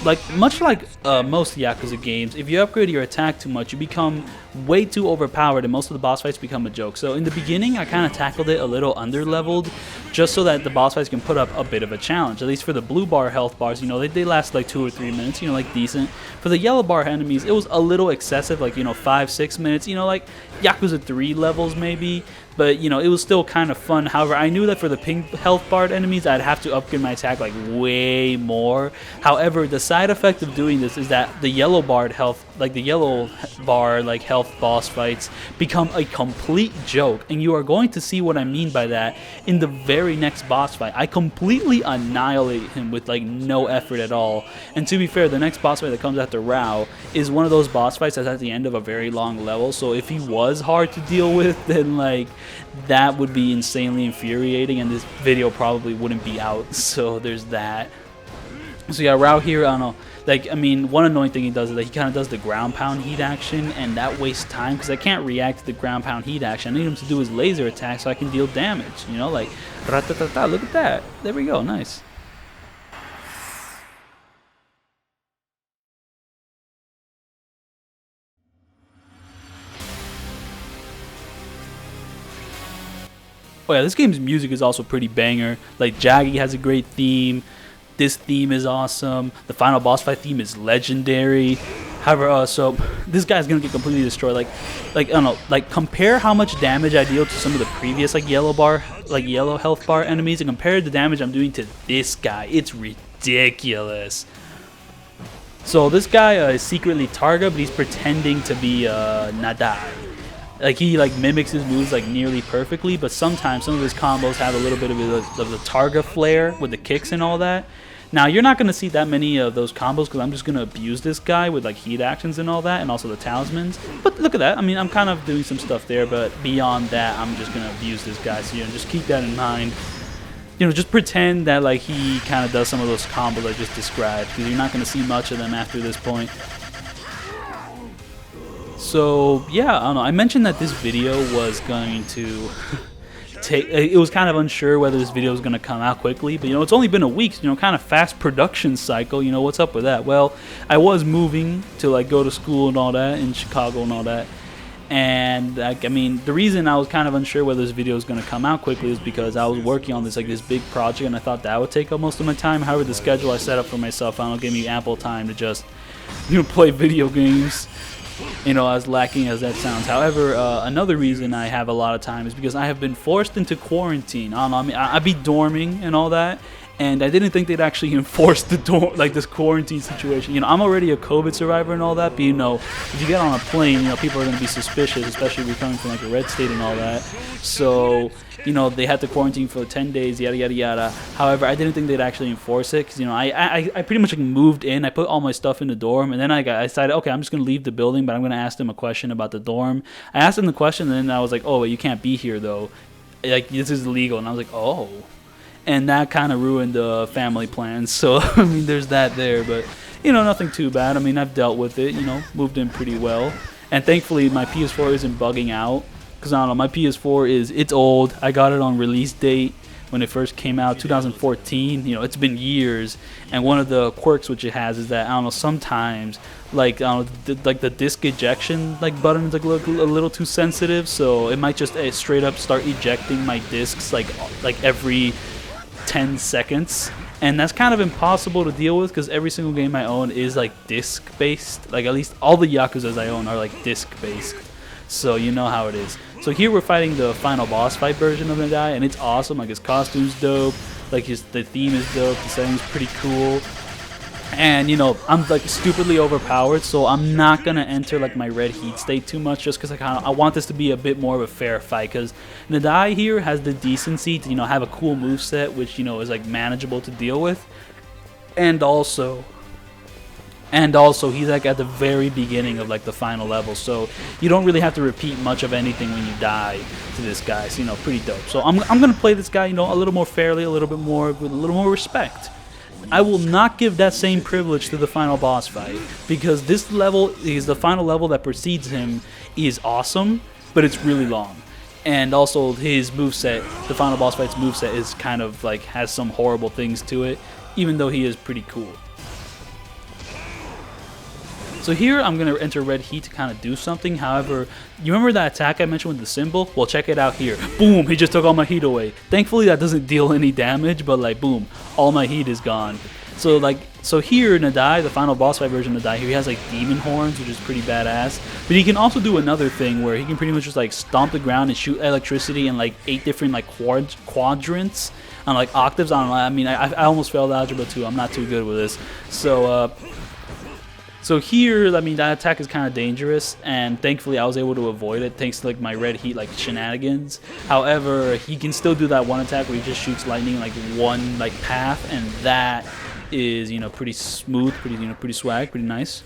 like, much like most Yakuza games, if you upgrade your attack too much, you become way too overpowered, and most of the boss fights become a joke. So in the beginning, I kind of tackled it a little under-leveled, just so that the boss fights can put up a bit of a challenge. At least for the blue bar health bars, you know, they last like 2 or 3 minutes, you know, like decent. For the yellow bar enemies, it was a little excessive, like, you know, 5-6 minutes, you know, like Yakuza 3 levels maybe. But, you know, it was still kind of fun. However, I knew that for the pink health barred enemies, I'd have to upgrade my attack like way more. However, the side effect of doing this is that the yellow barred health, like the yellow bar like health boss fights, become a complete joke. And you are going to see what I mean by that in the very next boss fight. I completely annihilate him with like no effort at all. And to be fair, the next boss fight that comes after Raoh is one of those boss fights that's at the end of a very long level. So if he was hard to deal with, then like that would be insanely infuriating, and this video probably wouldn't be out. So there's that. So yeah, Raoh here, I don't know. Like, I mean, one annoying thing he does is that he kind of does the ground pound heat action, and that wastes time because I can't react to the ground pound heat action. I need him to do his laser attack so I can deal damage. You know, like, ra-ta-ta-ta, look at that. There we go, nice. Oh yeah, this game's music is also pretty banger. Like, Jagi has a great theme. This theme is awesome. The final boss fight theme is legendary. However, so this guy's gonna get completely destroyed. Like I don't know. Like, compare how much damage I deal to some of the previous like yellow health bar enemies, and compare the damage I'm doing to this guy. It's ridiculous. So this guy is secretly Targa, but he's pretending to be Nadai. Like, he like mimics his moves like nearly perfectly, but sometimes some of his combos have a little bit of the Targa flair with the kicks and all that. Now, you're not going to see that many of those combos because I'm just going to abuse this guy with like heat actions and all that, and also the talismans. But look at that. I mean, I'm kind of doing some stuff there, but beyond that, I'm just going to abuse this guy. So, you know, just keep that in mind. just pretend that like he kind of does some of those combos I just described, because you're not going to see much of them after this point. So yeah, I don't know. I mentioned that this video was going to it was kind of unsure whether this video was going to come out quickly, but it's only been a week, kind of fast production cycle. What's up with that? Well, I was moving to like go to school and all that in Chicago and all that. And like, I mean, the reason I was kind of unsure whether this video was going to come out quickly is because I was working on this big project, and I thought that would take up most of my time. However, the schedule I set up for myself don't give me ample time to just play video games. As lacking as that sounds. However, another reason I have a lot of time is because I have been forced into quarantine. I don't know. I mean, I'd be dorming and all that, and I didn't think they'd actually enforce this quarantine situation. I'm already a COVID survivor and all that, but if you get on a plane, people are going to be suspicious, especially if you're coming from like a red state and all that. So, they had to quarantine for 10 days, yada yada yada. However, I didn't think they'd actually enforce it, because I pretty much moved in. I put all my stuff in the dorm, and then I decided, okay, I'm just going to leave the building, but I'm going to ask them a question about the dorm. I asked them the question, and then I was like, oh, wait, you can't be here though. Like, this is illegal. And I was like, oh. And that kind of ruined the family plans. So, I mean, there's that there. But, nothing too bad. I mean, I've dealt with it, moved in pretty well. And thankfully, my PS4 isn't bugging out. Because, I don't know, my PS4 it's old. I got it on release date when it first came out, 2014. It's been years. And one of the quirks which it has is that, I don't know, sometimes, like, I don't know, the disc ejection button is a little too sensitive. So it might just straight up start ejecting my discs like every 10 seconds, and that's kind of impossible to deal with because every single game I own is like disc based. Like, at least all the Yakuzas I own are like disc based, so you know how it is. So here we're fighting the final boss fight version of Nadai, and it's awesome. Like, his costume's dope, like the theme is dope, the setting's pretty cool. And I'm like stupidly overpowered, so I'm not gonna enter like my red heat state too much, just because I want this to be a bit more of a fair fight. Because Nadai here has the decency to have a cool moveset, which is like manageable to deal with, and also he's like at the very beginning of like the final level, so you don't really have to repeat much of anything when you die to this guy. So pretty dope. So I'm gonna play this guy a little more fairly, a little bit more with a little more respect. I will not give that same privilege to the final boss fight, because this level is the final level that precedes him is awesome, but it's really long. And also his moveset, the final boss fight's moveset, is kind of like has some horrible things to it, even though he is pretty cool. So here I'm going to enter red heat to kind of do something. However, you remember that attack I mentioned with the symbol? Well, check it out here. Boom! He just took all my heat away. Thankfully that doesn't deal any damage, but like boom, all my heat is gone. So here Nadai, the final boss fight version of Nadai, here he has like demon horns, which is pretty badass. But he can also do another thing where he can pretty much just like stomp the ground and shoot electricity in like 8 different like quadrants on like octaves. I don't know. I mean, I almost failed Algebra 2. I'm not too good with this. So here, I mean, that attack is kind of dangerous, and thankfully I was able to avoid it thanks to like my red heat like shenanigans. However, he can still do that one attack where he just shoots lightning in like one like path, and that is pretty smooth, pretty swag, pretty nice.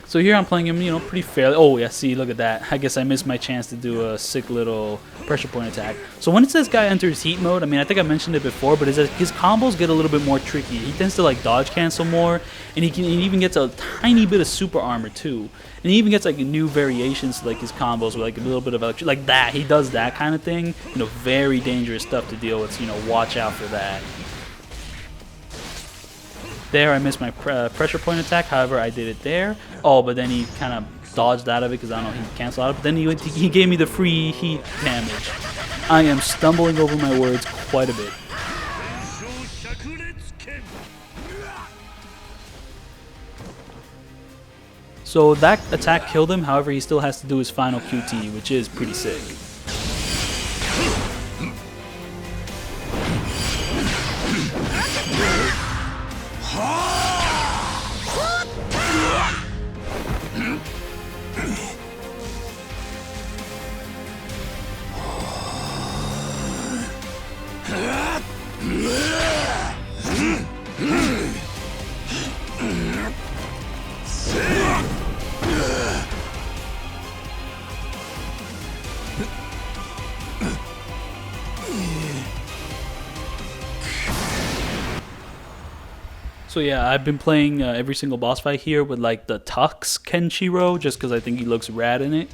So here I'm playing him, pretty fairly. Oh yeah, see, look at that. I guess I missed my chance to do a sick little pressure point attack. So when it says guy enters heat mode, I mean, I think I mentioned it before, but his combos get a little bit more tricky. He tends to like dodge cancel more, and he even gets a tiny bit of super armor too. And he even gets like new variations to like his combos with like a little bit of electric, like that. He does that kind of thing. Very dangerous stuff to deal with. So, watch out for that. There, I missed my pressure point attack. However, I did it there. Oh, but then he kind of dodged out of it because I don't know, he canceled out of it. But then he gave me the free heat damage. I am stumbling over my words quite a bit. So that attack killed him. However, he still has to do his final QT, which is pretty sick. So yeah, I've been playing every single boss fight here with like the Tux Kenshiro, just because I think he looks rad in it.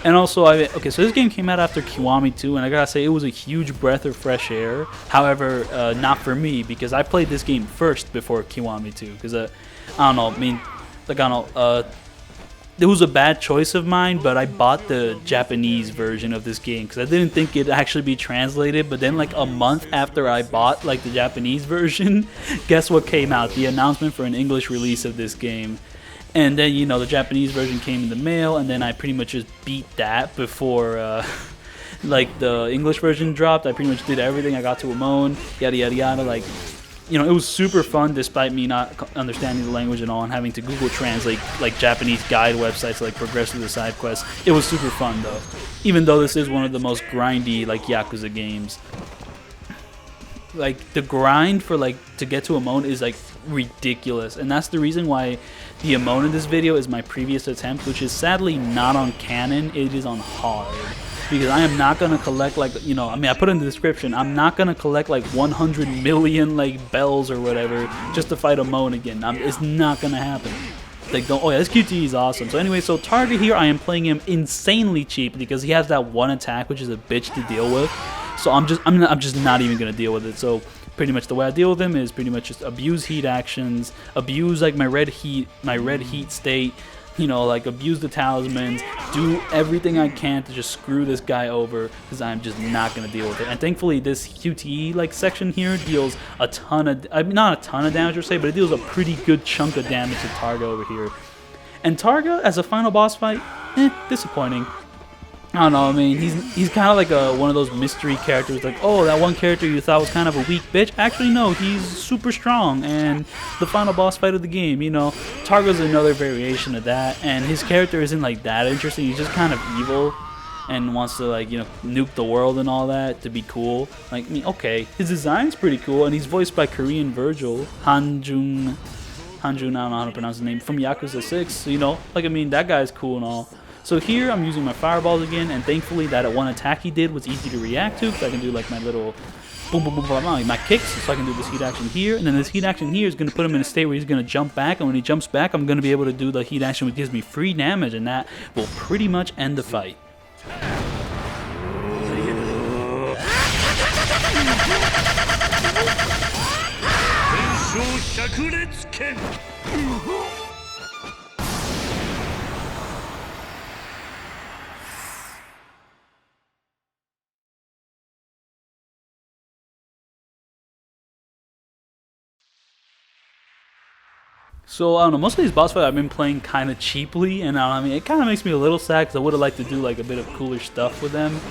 And also, okay, so this game came out after Kiwami 2, and I gotta say, it was a huge breath of fresh air. However, not for me, because I played this game first before Kiwami 2. Because, I don't know, I mean, like, I don't know, it was a bad choice of mine, but I bought the Japanese version of this game because I didn't think it'd actually be translated. But then, like, a month after I bought, like, the Japanese version, guess what came out? The announcement for an English release of this game. And then, you know, the Japanese version came in the mail, and then I pretty much just beat that before, like, the English version dropped. I pretty much did everything. I got to Amon, yada, yada, yada. Like, you know, it was super fun despite me not understanding the language and all, and having to Google Translate, like, Japanese guide websites to, like, progress through the side quests. It was super fun, though. Even though this is one of the most grindy, like, Yakuza games. Like, the grind for, like, to get to Amon is, like, ridiculous. And that's the reason why the Amon in this video is my previous attempt, which is sadly not on Canon, it is on hard. Because I am not going to collect, like, you know, I mean, I put in the description, I'm not going to collect, like, 100 million, like, bells or whatever just to fight Amon again. It's not going to happen. Like, don't, oh yeah, this QTE is awesome. So anyway, so Targa here, I am playing him insanely cheap because he has that one attack, which is a bitch to deal with. So I'm just not even going to deal with it. So pretty much the way I deal with him is pretty much just abuse heat actions, abuse, like, my red heat state, you know, like, abuse the talismans, do everything I can to just screw this guy over because I'm just not going to deal with it. And thankfully this QTE, like, section here deals a ton of, I mean, not a ton of damage per se, but it deals a pretty good chunk of damage to Targa over here. And Targa as a final boss fight, disappointing. I don't know, I mean, he's kind of like one of those mystery characters, like, oh, that one character you thought was kind of a weak bitch. Actually, no, he's super strong, and the final boss fight of the game, you know. Targa's another variation of that, and his character isn't, like, that interesting. He's just kind of evil and wants to, like, you know, nuke the world and all that to be cool. Like, I mean, okay, his design's pretty cool, and he's voiced by Korean Virgil, Hanjun, I don't know how to pronounce his name, from Yakuza 6, so, you know, like, I mean, that guy's cool and all. So here I'm using my fireballs again, and thankfully that one attack he did was easy to react to, because I can do, like, my little boom, boom, boom, boom, boom, my kicks, so I can do this heat action here, and then this heat action here is going to put him in a state where he's going to jump back, and when he jumps back, I'm going to be able to do the heat action which gives me free damage, and that will pretty much end the fight. So, I don't know, most of these boss fights I've been playing kind of cheaply, and I mean, it kind of makes me a little sad because I would have liked to do, like, a bit of cooler stuff with them.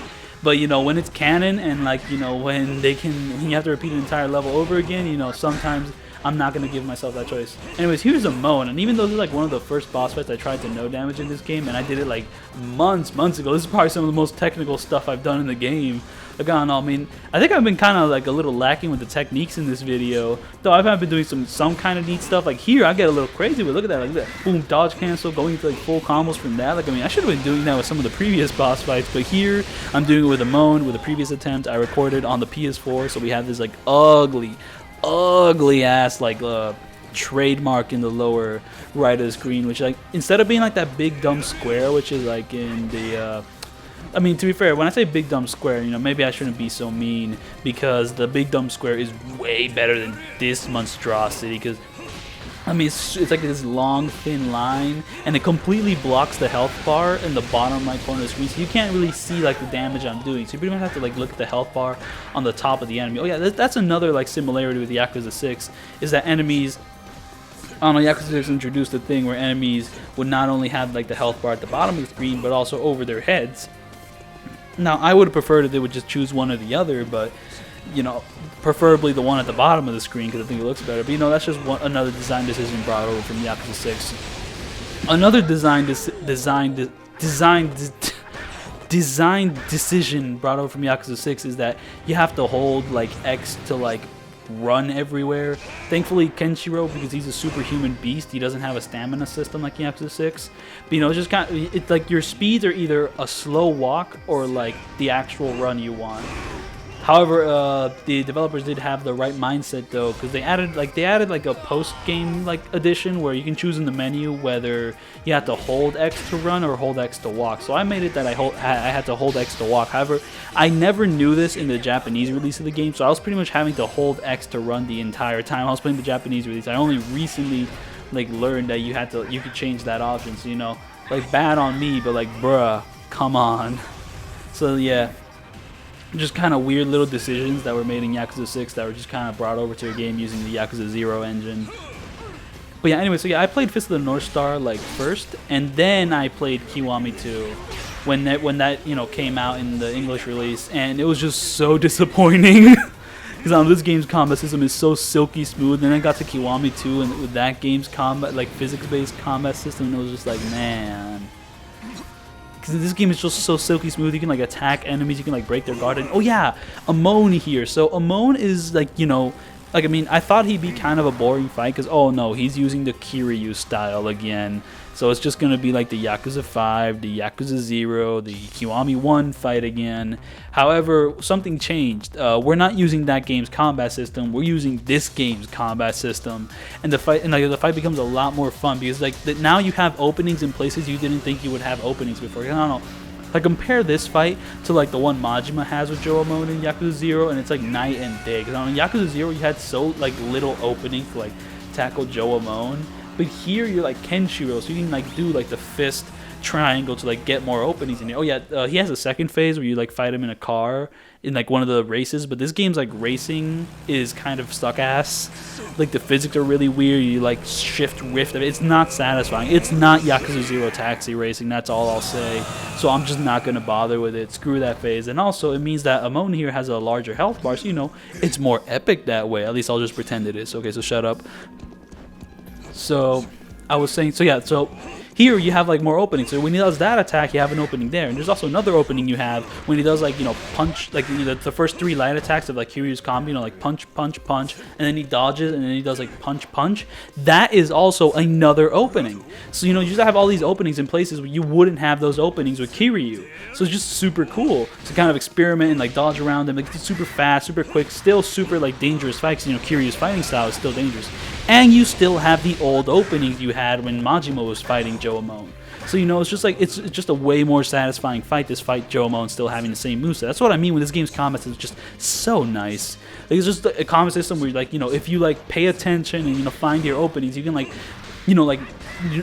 But, you know, when it's canon and, like, you know, when you have to repeat an entire level over again, you know, sometimes I'm not going to give myself that choice. Anyways, here's Amon, and even though this is, like, one of the first boss fights I tried to no damage in this game, and I did it, like, months ago, this is probably some of the most technical stuff I've done in the game. Like, I don't know, I mean, I think I've been kind of, like, a little lacking with the techniques in this video, though I've been doing some kind of neat stuff. Like, here, I get a little crazy, but look at that, like, boom, dodge cancel, going into, like, full combos from that. Like, I mean, I should have been doing that with some of the previous boss fights, but here, I'm doing it with Amon. With a previous attempt I recorded on the PS4, so we have this, like, ugly ass, like, trademark in the lower right of the screen, which, like, instead of being like that big dumb square, which is like in the I mean, to be fair, when I say big dumb square, you know, maybe I shouldn't be so mean, because the big dumb square is way better than this monstrosity, because I mean, it's like this long, thin line, and it completely blocks the health bar in the bottom right corner of the screen, so you can't really see, like, the damage I'm doing. So you pretty much have to, like, look at the health bar on the top of the enemy. Oh yeah, that's another, like, similarity with Yakuza 6, is that enemies, I don't know, Yakuza 6 introduced a thing where enemies would not only have, like, the health bar at the bottom of the screen, but also over their heads. Now, I would have preferred if they would just choose one or the other, but, you know, preferably the one at the bottom of the screen, because I think it looks better. But, you know, that's just another design decision brought over from Yakuza 6. Another design decision brought over from Yakuza 6 is that you have to hold, like, X to, like, run everywhere. Thankfully, Kenshiro, because he's a superhuman beast, he doesn't have a stamina system like Yakuza 6. But, you know, it's just kind of, it's like your speeds are either a slow walk or, like, the actual run you want. However, the developers did have the right mindset though, because they added like a post game like edition where you can choose in the menu whether you have to hold X to run or hold X to walk. So I made it that I had to hold X to walk. However, I never knew this in the Japanese release of the game, so I was pretty much having to hold X to run the entire time I was playing the Japanese release. I only recently like learned that you could change that option. So like bad on me, but like bruh, come on. So yeah. Just kind of weird little decisions that were made in Yakuza 6 that were just kind of brought over to a game using the Yakuza 0 engine. But yeah, anyway, so yeah, I played Fist of the North Star like first, and then I played Kiwami 2 when that came out in the English release, and it was just so disappointing because this game's combat system is so silky smooth. Then I got to Kiwami 2, and with that game's combat, like physics-based combat system, and it was just like, man. Because this game is just so silky smooth. You can like attack enemies, you can like break their guard. And oh yeah, Amon here. So Amon is like, I mean, I thought he'd be kind of a boring fight because, oh no, he's using the Kiryu style again. So it's just going to be like the Yakuza 5, the Yakuza 0, the Kiwami 1 fight again. However, something changed. We're not using that game's combat system. We're using this game's combat system. And the fight becomes a lot more fun because now you have openings in places you didn't think you would have openings before. I don't know. Like compare this fight to like the one Majima has with Joe Amon in Yakuza 0, and it's like night and day. Because in Yakuza 0 you had so like little opening to like tackle Joe Amon. But here you're like Kenshiro, so you can like do like the fist triangle to like get more openings in here. Oh yeah, he has a second phase where you like fight him in a car in like one of the races, but this game's like racing is kind of stuck ass. Like the physics are really weird. You like shift rift. It's not satisfying. It's not Yakuza 0 taxi racing. That's all I'll say. So I'm just not gonna bother with it. Screw that phase. And also it means that Amon here has a larger health bar, so it's more epic that way. At least I'll just pretend it is. Okay, so shut up. So I was saying, so here you have like more openings. So when he does that attack, you have an opening there, and there's also another opening you have when he does like punch, like the first 3 light attacks of like Kiryu's combo, like punch, punch, punch, and then he dodges, and then he does like punch, punch. That is also another opening. So you just have all these openings in places where you wouldn't have those openings with Kiryu. So it's just super cool to kind of experiment and like dodge around them. Like it's super fast, super quick, still super like dangerous fights. Kiryu's fighting style is still dangerous, and you still have the old openings you had when Majima was fighting Joe Amon. So it's just like it's just a way more satisfying fight. This fight, Joe Amon still having the same moveset. That's what I mean when this game's combat is just so nice. Like, it's just a combat system where like if you like pay attention and find your openings, you can like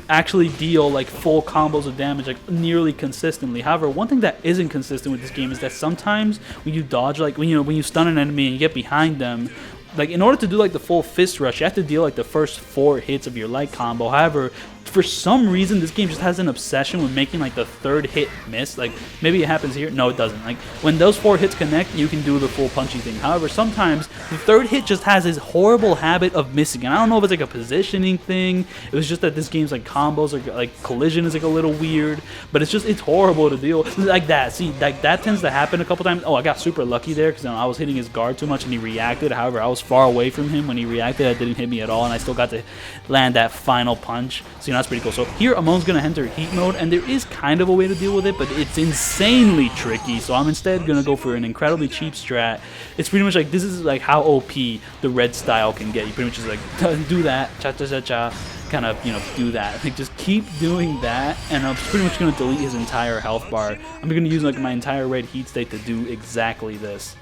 actually deal like full combos of damage like nearly consistently. However, one thing that isn't consistent with this game is that sometimes when you dodge, like when you stun an enemy and you get behind them, like in order to do like the full fist rush, you have to deal like the first 4 hits of your light combo. However, for some reason this game just has an obsession with making like the 3rd hit miss. Like maybe it happens here, no it doesn't. Like when those 4 hits connect, you can do the full punchy thing. However, sometimes the 3rd hit just has this horrible habit of missing, and I don't know if it's like a positioning thing. It was just that this game's like combos or like collision is like a little weird, but it's horrible to deal like that. See, like that tends to happen a couple times. Oh, I got super lucky there because I was hitting his guard too much and he reacted. However, I was far away from him when he reacted. That didn't hit me at all, and I still got to land that final punch. So that's pretty cool. So here Amon's gonna enter heat mode, and there is kind of a way to deal with it, but it's insanely tricky. So I'm instead gonna go for an incredibly cheap strat. It's pretty much like this is like how OP the red style can get. You pretty much just like do that, cha cha cha cha, kind of do that. Like just keep doing that, and I'm pretty much gonna delete his entire health bar. I'm gonna use like my entire red heat state to do exactly this.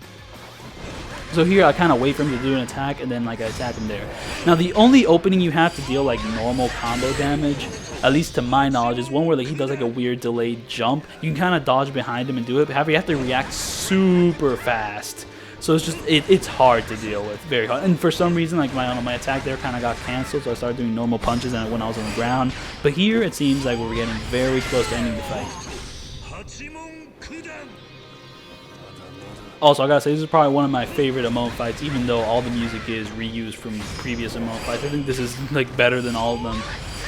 So here I kind of wait for him to do an attack, and then like I attack him there. Now the only opening you have to deal like normal combo damage, at least to my knowledge, is one where like he does like a weird delayed jump. You can kind of dodge behind him and do it, but however you have to react super fast. So it's just it's hard to deal with, very hard. And for some reason, like my attack there kind of got canceled, so I started doing normal punches and when I was on the ground. But here it seems like we're getting very close to ending the fight. Also, I gotta say, this is probably one of my favorite Amon fights, even though all the music is reused from previous Amon fights. I think this is like better than all of them.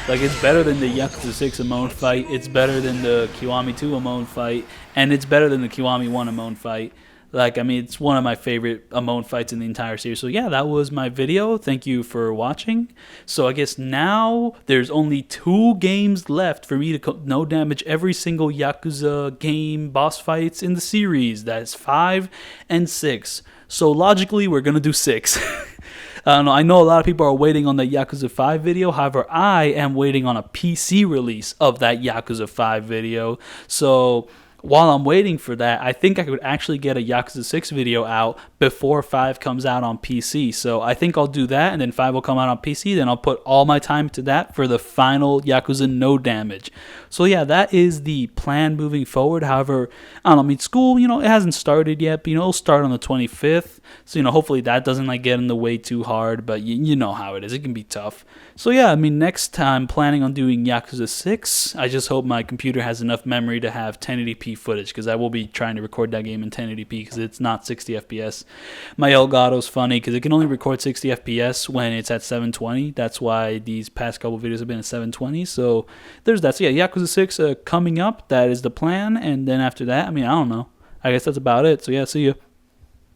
Like, it's better than the Yakuza 6 Amon fight, it's better than the Kiwami 2 Amon fight, and it's better than the Kiwami 1 Amon fight. Like, I mean, it's one of my favorite Amon fights in the entire series. So yeah, that was my video. Thank you for watching. So I guess now there's only 2 games left for me to no damage every single Yakuza game boss fights in the series. That's 5 and 6. So logically, we're gonna do 6. I know a lot of people are waiting on the Yakuza 5 video. However, I am waiting on a PC release of that Yakuza 5 video. So while I'm waiting for that, I think I could actually get a Yakuza 6 video out before 5 comes out on PC. So I think I'll do that, and then 5 will come out on PC. Then I'll put all my time to that for the final Yakuza No Damage. So yeah, that is the plan moving forward. However, I don't know, I mean, school, it hasn't started yet, but, it'll start on the 25th. So, hopefully that doesn't, get in the way too hard, but you know how it is. It can be tough. So yeah, I mean, next time, planning on doing Yakuza 6. I just hope my computer has enough memory to have 1080p footage, because I will be trying to record that game in 1080p because it's not 60 FPS. My Elgato's funny because it can only record 60 FPS when it's at 720. That's why these past couple videos have been at 720. So there's that. So yeah, Yakuza 6 coming up. That is the plan. And then after that, I mean, I don't know. I guess that's about it. So yeah, see you.